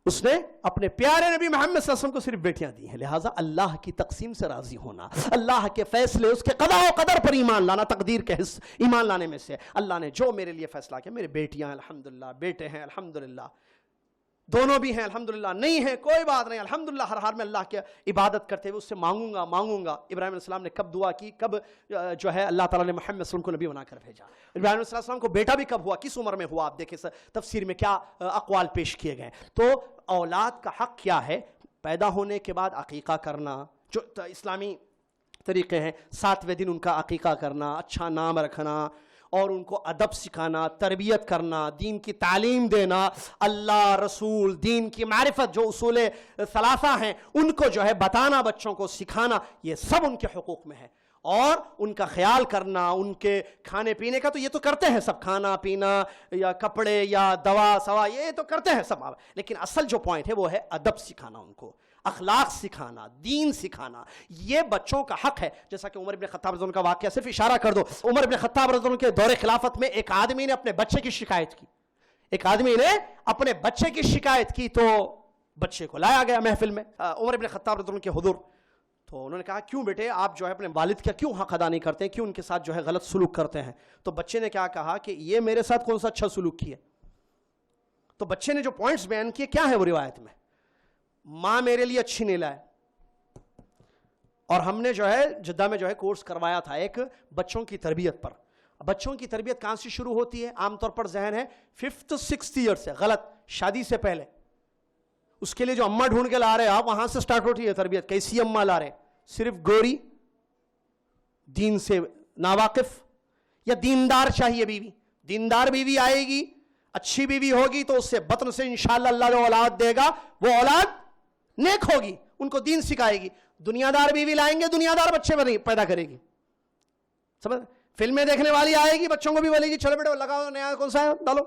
اس نے اپنے پیارے نبی محمد صلی اللہ علیہ وسلم کو صرف بیٹیاں دی ہیں. لہٰذا اللہ کی تقسیم سے راضی ہونا, اللہ کے فیصلے, اس کے قضاء و قدر پر ایمان لانا, تقدیر کے حص ایمان لانے میں سے. اللہ نے جو میرے لیے فیصلہ کیا, میرے بیٹیاں الحمدللہ, بیٹے ہیں الحمدللہ, دونوں بھی ہیں الحمدللہ, نہیں ہیں کوئی بات نہیں الحمدللہ, ہر حال میں اللہ کی عبادت کرتے ہوئے اس سے مانگوں گا. ابراہیم علیہ السلام نے کب دعا کی, کب جو ہے اللہ تعالیٰ نے محمد صلی اللہ علیہ وسلم کو نبی بنا کر بھیجا. ابراہیم علیہ السلام کو بیٹا بھی کب ہوا, کس عمر میں ہوا, آپ دیکھیں تفسیر میں کیا اقوال پیش کیے گئے. تو اولاد کا حق کیا ہے, پیدا ہونے کے بعد عقیقہ کرنا, جو اسلامی طریقے ہیں, 7ویں دن ان کا عقیقہ کرنا, اچھا نام رکھنا, اور ان کو ادب سکھانا, تربیت کرنا, دین کی تعلیم دینا, اللہ رسول دین کی معرفت, جو اصول ثلاثہ ہیں ان کو جو ہے بتانا, بچوں کو سکھانا, یہ سب ان کے حقوق میں ہے. اور ان کا خیال کرنا, ان کے کھانے پینے کا تو یہ تو کرتے ہیں سب, کھانا پینا یا کپڑے یا دوا سوا یہ تو کرتے ہیں سب, لیکن اصل جو پوائنٹ ہے وہ ہے ادب سکھانا, ان کو اخلاق سکھانا, دین سکھانا, یہ بچوں کا حق ہے. جیسا کہ عمر بن خطاب رضی اللہ عنہ کا واقعہ صرف اشارہ کر دو. عمر بن خطاب رضی اللہ عنہ کے دور خلافت میں ایک آدمی نے اپنے بچے کی شکایت کی, ایک آدمی نے اپنے بچے کی شکایت کی, تو بچے کو لایا گیا محفل میں عمر بن خطاب رضی اللہ عنہ کے حضور. تو انہوں نے کہا, کیوں بیٹے آپ جو ہے اپنے والد کا کیوں حق ادا نہیں کرتے ہیں, کیوں ان کے ساتھ جو ہے غلط سلوک کرتے ہیں. تو بچے نے کیا کہا کہ یہ میرے ساتھ کون سا اچھا سلوک کیا. تو بچے نے جو پوائنٹس بیان کیے کیا ہے وہ روایت میں, ماں میرے لیے اچھی نہیں لائے, اور ہم نے جو ہے جدہ میں جو ہے کورس کروایا تھا ایک بچوں کی تربیت پر. بچوں کی تربیت کہاں سے شروع ہوتی ہے, عام طور پر ذہن ہے 5th 6th ایئر سے, غلط, شادی سے پہلے. اس کے لیے جو اماں ڈھونڈ کے لا رہے آپ, وہاں سے سٹارٹ ہوتی ہے تربیت. کیسی اماں لا رہے, صرف گوری, دین سے ناواقف, یا دیندار چاہیے بیوی. دیندار بیوی آئے گی, اچھی بیوی ہوگی تو اس سے بطن سے انشاءاللہ اللہ جو اولاد دے گا وہ اولاد نیک ہوگی, ان کو دین سکھائے گی. دنیا دار بیوی لائیں گے, دنیا دار بچے پیدا کرے گی. سمجھ, فلمیں دیکھنے والی آئے گی, بچوں کو بھی بولے گی چلو بیٹے لگاؤ نیا کون سا ہے ڈالو.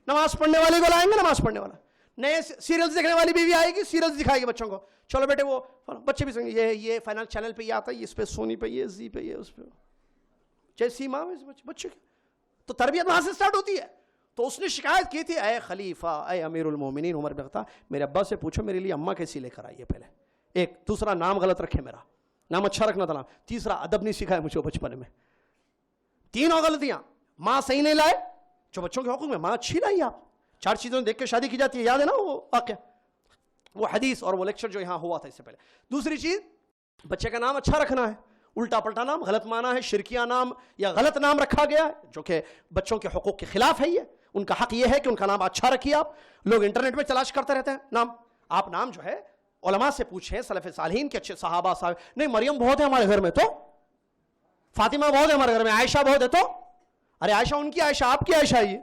نماز پڑھنے والی کو لائیں گے, نماز پڑھنے والا. نئے سیریلز دیکھنے والی بیوی آئے گی, سیریلز دکھائے گی بچوں کو, چلو بیٹے وہ بچے بھی سنگے, یہ فائنل چینل پہ یہ آتا ہے, اس پہ سونی پہ, یہ زی پہ, یہ اس پہ, جیسی ماں بچے کی. تو تربیت وہاں سے سٹارٹ ہوتی ہے. تو اس نے شکایت کی تھی, اے خلیفہ, اے امیر المومنین عمر بن خطاب, میرے ابا سے پوچھو میرے لیے اماں کیسی لے کر آئیے پہلے. ایک دوسرا, نام غلط رکھے, میرا نام اچھا رکھنا تھا. تیسرا, ادب نہیں سکھایا مجھے بچپن میں. تینوں غلطیاں. ماں صحیح نہیں لائے, جو بچوں کے حقوق میں, ماں اچھی لائی آپ. 4 چیزوں دیکھ کے شادی کی جاتی ہے, یاد ہے نا وہ واقعہ, وہ حدیث اور وہ لیکچر جو یہاں ہوا تھا اس سے پہلے. دوسری چیز, بچے کا نام اچھا رکھنا ہے. الٹا پلٹا نام, غلط مانا ہے, شرکیہ نام یا غلط نام رکھا گیا ہے جو کہ بچوں کے حقوق کے خلاف ہے. یہ ان کا حق یہ ہے کہ ان کا نام اچھا رکھیے. آپ لوگ انٹرنیٹ میں تلاش کرتے رہتے ہیں نام, آپ نام جو ہے علماء سے پوچھیں, سلف صالحین کے اچھے صحابہ صاحب. نہیں مریم بہت ہے ہمارے گھر میں, تو فاطمہ بہت ہے ہمارے گھر میں, عائشہ بہت ہے, تو ارے عائشہ ان کی عائشہ, آپ کی عائشہ ہے, یہ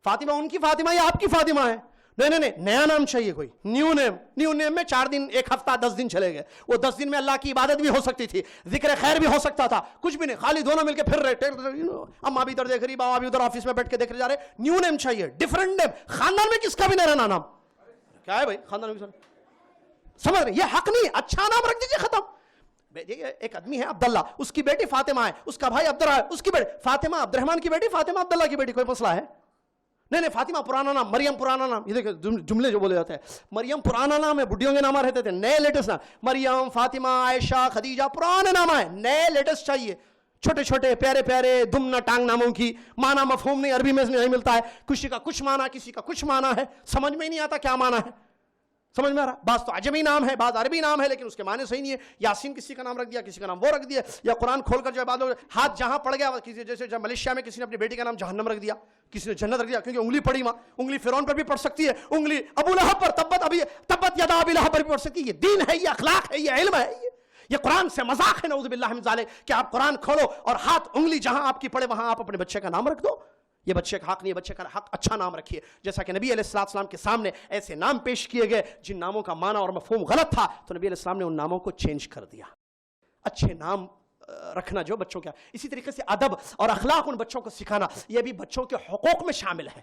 فاطمہ ان کی فاطمہ یا آپ کی فاطمہ ہے. نہیں, نیا نام چاہیے, کوئی نیو نیم. نیو نیم میں 4 دن, 1 ہفتہ, 10 دن چلے گئے. وہ 10 دن میں اللہ کی عبادت بھی ہو سکتی تھی, ذکر خیر بھی ہو سکتا تھا, کچھ بھی نہیں, خالی دونوں مل کے پھر رہے. اماں بھی ادھر دیکھ رہی, بابا بھی ادھر آفس میں بیٹھ کے دیکھ رہے جا رہے. نیو نیم چاہیے, ڈفرنٹ نیم. خاندان میں کس کا بھی نہیں رہنا نام, کیا ہے بھائی خاندان میں, سمجھ رہے, یہ حق نہیں. اچھا نام رکھ دیجیے, ختم. ایک آدمی ہے عبداللہ، اس کی بیٹی فاطمہ ہے، اس کا بھائی عبداللہ ہے، اس کی بیٹی فاطمہ عبد الرحمن کی بیٹی، فاطمہ عبداللہ کی بیٹی، کوئی مسئلہ ہے؟ نہیں فاطمہ پرانا نام، مریم پرانا نام. یہ دیکھیں جملے جو بولے جاتے ہیں، مریم پرانا نام ہے، بڈھیوں کے نام رہتے تھے، نئے لیٹسٹ نام، مریم، فاطمہ، عائشہ، خدیجہ پرانے نام ہیں، نئے لیٹسٹ چاہیے. چھوٹے چھوٹے پیارے پیارے دم نہ ٹانگ ناموں کی معنی مفہوم نہیں، عربی میں نہیں ملتا ہے. کسی کا کچھ معنی، کسی کا کچھ معنی ہے، سمجھ میں ہی نہیں آتا کیا معنی ہے. سمجھ میں آ رہا؟ بعض تو عجمی نام ہے، بعض عربی نام ہے، لیکن اس کے معنی صحیح نہیں ہے. یاسین کسی کا نام رکھ دیا، کسی کا نام وہ رکھ دیا، یا قرآن کھول کر جو ہے بعض لوگ ہاتھ جہاں پڑ گیا، جیسے جب ملیشیا میں کسی نے اپنی بیٹی کا نام جہنم رکھ دیا، کسی نے جنت رکھ دیا، کیونکہ انگلی پڑی وہاں. انگلی فرعون پر بھی پڑ سکتی ہے، انگلی ابو لہب پر، تبت یدا ابی لہب پر بھی پڑ سکتی ہے. یہ دین ہے، یہ اخلاق ہے، یہ علم ہے، یہ قرآن سے مذاق ہے نعوذ باللہ من ذالک کہ آپ قرآن کھولو اور ہاتھ انگلی جہاں آپ کی پڑے وہاں آپ اپنے بچے کا نام رکھ دو. یہ بچے کا حق نہیں ہے، بچے کا حق اچھا نام رکھیے. جیسا کہ نبی علیہ السلام کے سامنے ایسے نام پیش کیے گئے جن ناموں کا معنی اور مفہوم غلط تھا، تو نبی علیہ السلام نے ان ناموں کو چینج کر دیا. اچھے نام رکھنا جو بچوں کا، اسی طریقے سے ادب اور اخلاق ان بچوں کو سکھانا، یہ بھی بچوں کے حقوق میں شامل ہے.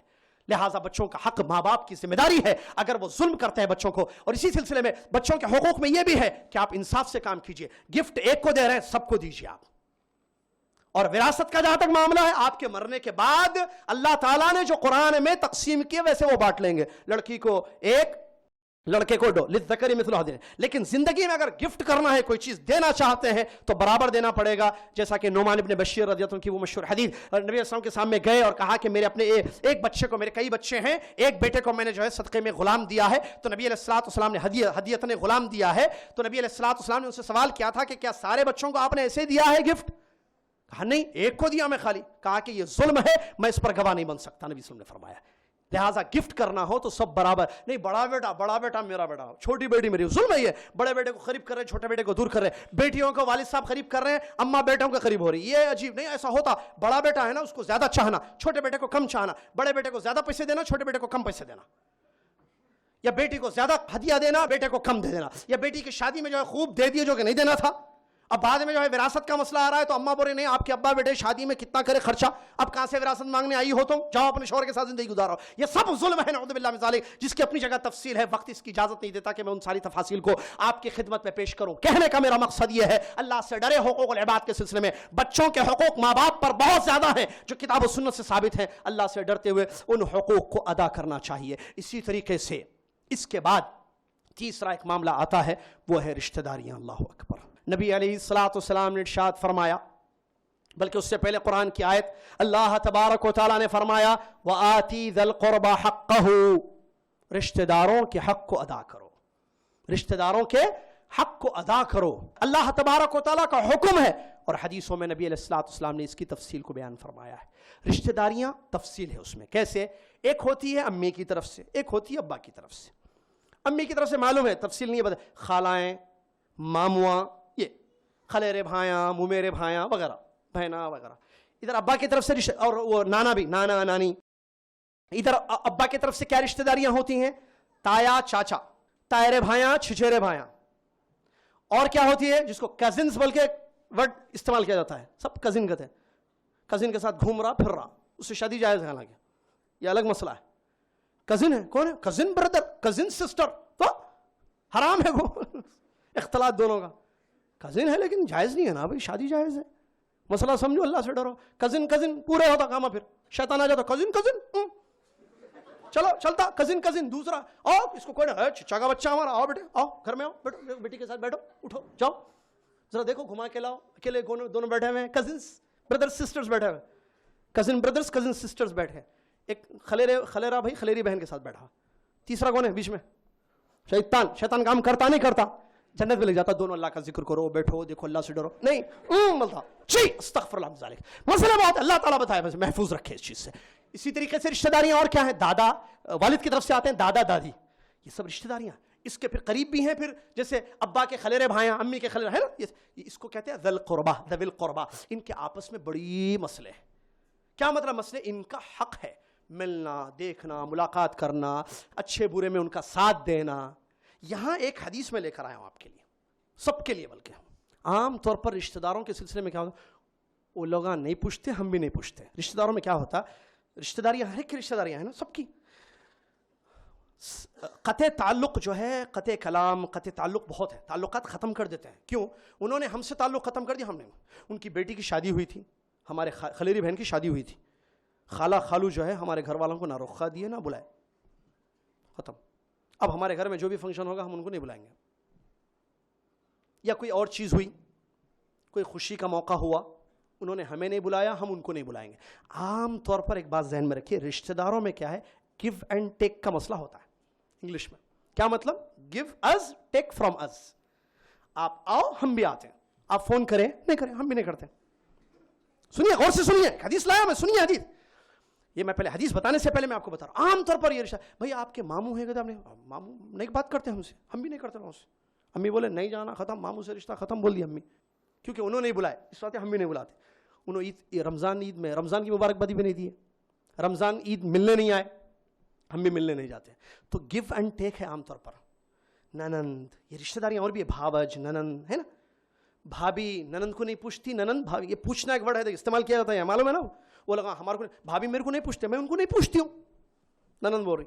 لہٰذا بچوں کا حق ماں باپ کی ذمہ داری ہے اگر وہ ظلم کرتے ہیں بچوں کو. اور اسی سلسلے میں بچوں کے حقوق میں یہ بھی ہے کہ آپ انصاف سے کام کیجئے. گفٹ ایک کو دے رہے ہیں، سب کو دیجئے آپ. اور وراثت کا جہاں تک معاملہ ہے، آپ کے مرنے کے بعد اللہ تعالیٰ نے جو قرآن میں تقسیم کیے ویسے وہ بانٹ لیں گے. لڑکی کو ایک، لڑکے کو دو، للذکر مثل حظ. لیکن زندگی میں اگر گفٹ کرنا ہے، کوئی چیز دینا چاہتے ہیں تو برابر دینا پڑے گا. جیسا کہ نعمان ابن بشیر رضی اللہ عنہ کی وہ مشہور حدیث، نبی علیہ السلام کے سامنے گئے اور کہا کہ میرے اپنے ایک بچے کو، میرے کئی بچے ہیں، ایک بیٹے کو میں نے جو ہے صدقے میں غلام دیا ہے. تو نبی علیہ السلام نے ہدیۃً غلام دیا ہے. تو نبی علیہ السلام نے ان سے سوال کیا تھا کہ کیا سارے بچوں کو آپ نے ایسے دیا ہے گفٹ؟ کہا نہیں، ایک کو دیا میں خالی. کہا کہ یہ ظلم ہے، میں اس پر گواہ نہیں بن سکتا. نبی صلی اللہ علیہ وسلم نے فرمایا لہٰذا گفٹ کرنا ہو تو سب برابر نہیں. بڑا بیٹا میرا بیٹا، چھوٹی بیٹی میری، ظلم ہے یہ. بڑے بیٹے کو قریب کر رہے ہیں، چھوٹے بیٹے کو دور کر رہے ہیں. بیٹیوں کو والد صاحب قریب کر رہے ہیں، اماں بیٹوں کے قریب ہو رہی. یہ عجیب نہیں، ایسا ہوتا. بڑا بیٹا ہے نا، اس کو زیادہ چاہنا، چھوٹے بیٹے کو کم چاہنا. بڑے بیٹے کو زیادہ پیسے دینا، چھوٹے بیٹے کو کم پیسے دینا. یا بیٹی کو زیادہ ہدیہ دینا، بیٹے کو کم دے دینا. یا بیٹی کی شادی میں جو ہے خوب دے دیے جو کہ نہیں دینا تھا. اب بعد میں جو ہے وراثت کا مسئلہ آ رہا ہے تو اماں بول رہے نہیں، آپ کے ابا بیٹے شادی میں کتنا کرے خرچہ، اب کہاں سے وراثت مانگنے آئی ہو تم، جاؤ اپنے شوہر کے ساتھ زندگی گزارو. یہ سب ظلم ہے نعوذ باللہ من ذالک، جس کی اپنی جگہ تفصیل ہے. وقت اس کی اجازت نہیں دیتا کہ میں ان ساری تفاصیل کو آپ کی خدمت میں پیش کروں. کہنے کا میرا مقصد یہ ہے، اللہ سے ڈرے. حقوق العباد کے سلسلے میں بچوں کے حقوق ماں باپ پر بہت زیادہ ہیں جو کتاب و سنت سے ثابت ہیں. اللہ سے ڈرتے ہوئے ان حقوق کو ادا کرنا چاہیے. اسی طریقے سے اس کے بعد تیسرا ایک معاملہ آتا ہے، وہ ہے رشتہ داریاں. اللہ اکبر. نبی علیہ السلام نے ارشاد فرمایا، بلکہ اس سے پہلے قرآن کی آیت اللہ تبارک و تعالیٰ نے فرمایا وَآتِي ذَا الْقُرْبَى حَقَّهُ، رشتہ داروں کے حق کو ادا کرو. رشتہ داروں کے حق کو ادا کرو، اللہ تبارک و تعالیٰ کا حکم ہے. اور حدیثوں میں نبی علیہ السلام نے اس کی تفصیل کو بیان فرمایا ہے. رشتہ داریاں تفصیل ہے اس میں. کیسے؟ ایک ہوتی ہے امی کی طرف سے، ایک ہوتی ہے ابا کی طرف سے. امی کی طرف سے معلوم ہے، تفصیل نہیں ہے، خالائیں، مامواں، یہ خلیرے بھائیاں، ممیرے بھائیاں وغیرہ، بہنا وغیرہ. ادھر ابا کی طرف سے رشتہ، اور وہ نانا بھی، نانا نانی. ادھر ابا کی طرف سے کیا رشتہ داریاں ہوتی ہیں؟ تایا چاچا، تائرے بھائیاں، چھچیرے بھائیاں. اور کیا ہوتی ہے جس کو کزنز بول کے ورڈ استعمال کیا جاتا ہے، سب کزن کہتے ہیں. کزن کے ساتھ گھوم رہا پھر رہا، اس سے شادی جائز ہے، حالانکہ یہ الگ مسئلہ ہے. کزن ہے، کون ہے؟ کزن بردر، کزن سسٹر، تو حرام ہے وہ اختلاط دونوں کا. کزن ہے لیکن جائز نہیں ہے نا بھائی، شادی جائز ہے. مسئلہ سمجھو، اللہ سے ڈرو. کزن پورے ہوتا کام، پھر شیطان آ جاتا، کزن چلو چلتا، کزن دوسرا. اور اس کو کوئی نہ، چچا کا بچہ ہمارا، آؤ بیٹے، آؤ گھر میں آؤ، بیٹھو بیٹی کے ساتھ بیٹھو، اٹھو جاؤ ذرا دیکھو، گھما کے لاؤ. اکیلے دونوں بیٹھے ہوئے ہیں، کزنس بردرس سسٹرز بیٹھے ہوئے، کزن بردرس کزن سسٹرز بیٹھے. ایک خلیرا بھائی خلیری بہن کے ساتھ بیٹھا. تیسرا کون ہے بیچ میں؟ شیطان کام کرتا نہیں کرتا، جنت میں لے جاتا. دونوں اللہ کا ذکر کرو، بیٹھو، دیکھو، اللہ سے ڈرو. نہیں بولتا جی استغفر اللہ ذالک. مسئلہ بہت اللہ تعالیٰ بتائے، بس محفوظ رکھے اس چیز سے. اسی طریقے سے رشتہ داریاں اور کیا ہیں؟ دادا، والد کی طرف سے آتے ہیں دادا دادی، یہ سب رشتہ داریاں. اس کے پھر قریب بھی ہیں، پھر جیسے ابا کے خلیرے بھائیاں، امی کے خلیرے، ہے نا، اس کو کہتے ہیں ذل قربہ، ذوی القربہ. ان کے آپس میں بڑی مسئلے ہیں. کیا مطلب مسئلے؟ ان کا حق ہے ملنا، دیکھنا، ملاقات کرنا، اچھے برے میں ان کا ساتھ دینا. یہاں ایک حدیث میں لے کر آیا ہوں آپ کے لیے، سب کے لیے. بلکہ عام طور پر رشتہ داروں کے سلسلے میں کیا ہوتا، وہ لوگ نہیں پوچھتے، ہم بھی نہیں پوچھتے. رشتہ داروں میں کیا ہوتا، رشتہ داریاں ہر ایک کی رشتہ داریاں ہیں نا، سب کی. قطع تعلق جو ہے، قطع کلام، قطع تعلق بہت ہے، تعلقات ختم کر دیتے ہیں. کیوں؟ انہوں نے ہم سے تعلق ختم کر دیا. ہم نے ان کی بیٹی کی شادی ہوئی تھی، ہمارے خلیری بہن کی شادی ہوئی تھی، خالہ خالو جو ہے ہمارے گھر والوں کو نہ رخصہ دیے نہ بلائے، ختم. اب ہمارے گھر میں جو بھی فنکشن ہوگا ہم ان کو نہیں بلائیں گے. یا کوئی اور چیز ہوئی، کوئی خوشی کا موقع ہوا، انہوں نے ہمیں نہیں بلایا، ہم ان کو نہیں بلائیں گے. عام طور پر ایک بات ذہن میں رکھیے، رشتہ داروں میں کیا ہے، گیو اینڈ ٹیک کا مسئلہ ہوتا ہے. انگلش میں کیا مطلب؟ گیو از، ٹیک فرام از. آپ آؤ ہم بھی آتے ہیں، آپ فون کریں نہیں کریں ہم بھی نہیں کرتے. سنیے غور سے سنیے، حدیث لایا میں، سنیے حدیث. یہ میں پہلے حدیث بتانے سے پہلے میں آپ کو بتا رہا ہوں. عام طور پر یہ رشتہ، بھائی آپ کے ماموں ہیں کہ ماموں نہیں بات کرتے ہم سے، ہم بھی نہیں کرتے ان سے. امی بولے نہیں جانا، ختم، ماموں سے رشتہ ختم بول دیا امی، کیونکہ انہوں نے نہیں بلائے، اس وقت ہم بھی نہیں بلاتے. انہوں رمضان عید میں رمضان کی مبارکبادی بھی نہیں دی ہے، رمضان عید ملنے نہیں آئے، ہم بھی ملنے نہیں جاتے. تو گیو اینڈ ٹیک ہے عام طور پر. ننند، یہ رشتہ داریاں اور بھی ہے، بھاوج، ننند ہے نا، بھابھی ننند کو نہیں پوچھتی، ننند بھابھی، یہ پوچھنا ایک ورڈ ہے استعمال کیا جاتا ہے، معلوم ہے نا. وہ لگا ہمارے کو بھابھی میرے کو نہیں پوچھتے، میں ان کو نہیں پوچھتی ہوں، ننند بول رہی.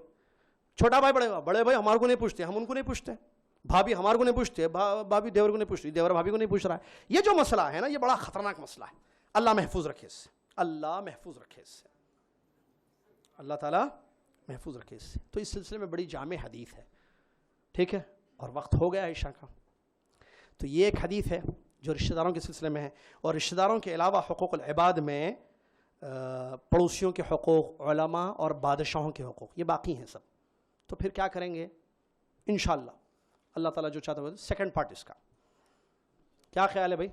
چھوٹا بھائی بڑے بھائی ہمارے کو نہیں پوچھتے، ہم ان کو نہیں پوچھتے. بھابھی ہمارے کو نہیں پوچھتے، بھابھی دیور کو نہیں پوچھتی، دیور بھابھی کو نہیں پوچھ رہا ہے. یہ جو مسئلہ ہے نا، یہ بڑا خطرناک مسئلہ ہے. اللہ محفوظ رکھے اس سے، اللہ محفوظ رکھے اس سے، اللہ تعالیٰ محفوظ رکھے اس سے. تو اس سلسلے میں بڑی جامع حدیث ہے، ٹھیک ہے، اور وقت ہو گیا عشاء کا. تو یہ ایک حدیث ہے جو رشتہ داروں کے سلسلے میں ہے. اور رشتہ داروں کے علاوہ حقوق العباد میں پڑوسیوں کے حقوق، علماء اور بادشاہوں کے حقوق، یہ باقی ہیں سب. تو پھر کیا کریں گے انشاءاللہ، اللہ تعالیٰ جو چاہتا ہے. سیکنڈ پارٹ اس کا کیا خیال ہے بھائی؟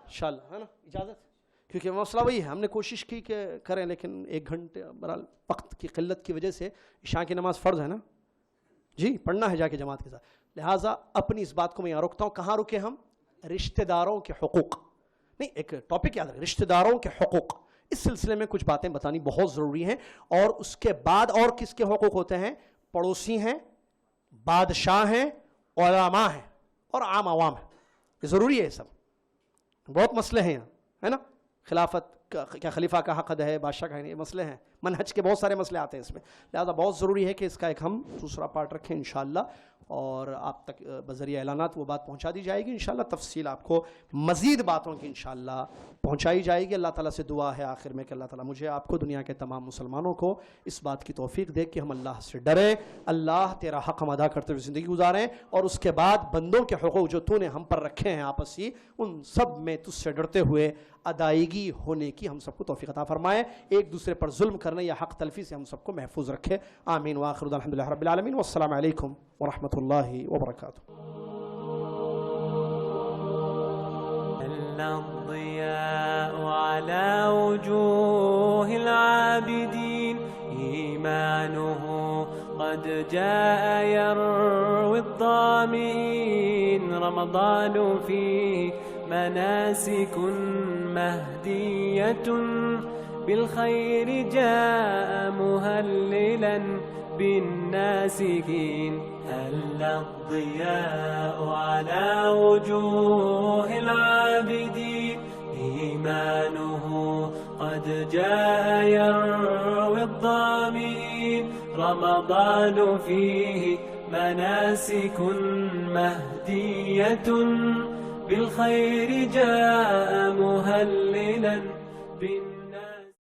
انشاءاللہ ہے نا، اجازت؟ کیونکہ مسئلہ وہی ہے، ہم نے کوشش کی کہ کریں، لیکن 1 گھنٹے بہرحال وقت کی قلت کی وجہ سے. عشاء کی نماز فرض ہے نا جی، پڑھنا ہے جا کے جماعت کے ساتھ. لہٰذا اپنی اس بات کو میں یہاں رکھتا ہوں. کہاں رکے ہم؟ رشتہ داروں کے حقوق. نہیں، ایک ٹاپک یاد رکھیں، رشتہ داروں کے حقوق. اس سلسلے میں کچھ باتیں بتانی بہت ضروری ہیں. اور اس کے بعد اور کس کے حقوق ہوتے ہیں؟ پڑوسی ہیں، بادشاہ ہیں، علماء ہیں اور عام عوام ہیں. یہ ضروری ہے، یہ سب بہت مسئلے ہیں یہاں، ہے نا. خلافت کیا خلیفہ کا حق ہے، بادشاہ کا ہے، یہ مسئلے ہیں، منہج کے بہت سارے مسئلے آتے ہیں اس میں. لہذا بہت ضروری ہے کہ اس کا ایک ہم دوسرا پارٹ رکھیں انشاءاللہ، اور آپ تک بذریعہ اعلانات وہ بات پہنچا دی جائے گی انشاءاللہ. تفصیل آپ کو مزید باتوں کی انشاءاللہ پہنچائی جائے گی. اللہ تعالیٰ سے دعا ہے آخر میں کہ اللہ تعالیٰ مجھے، آپ کو، دنیا کے تمام مسلمانوں کو اس بات کی توفیق دے کہ ہم اللہ سے ڈریں، اللہ تیرا حق ہم ادا کرتے ہوئے زندگی گزاریں، اور اس کے بعد بندوں کے حقوق جو تو نے ہم پر رکھے ہیں آپسی، ان سب میں تجھ سے ڈرتے ہوئے ادائیگی ہونے کی ہم سب کو توفیق عطا فرمائے. ایک دوسرے پر ظلم کرنے یا حق تلفی سے ہم سب کو محفوظ رکھے. آمین. وآخر دعوانا الحمدللہ رب العالمین، والسلام علیکم ورحمۃ اللہ وبرکاتہ. الضياء على وجوه العابدين، إيمانه قد جاء يروي الظامئين. رمضان فيه مناسك مهدية، بالخير جاء مهللا بالناسكين. هل الضياء على وجوه العابدين، إيمانه قد جاء يروي الظامئين. رمضان فيه مناسك مهدية، بالخير جاء مهللا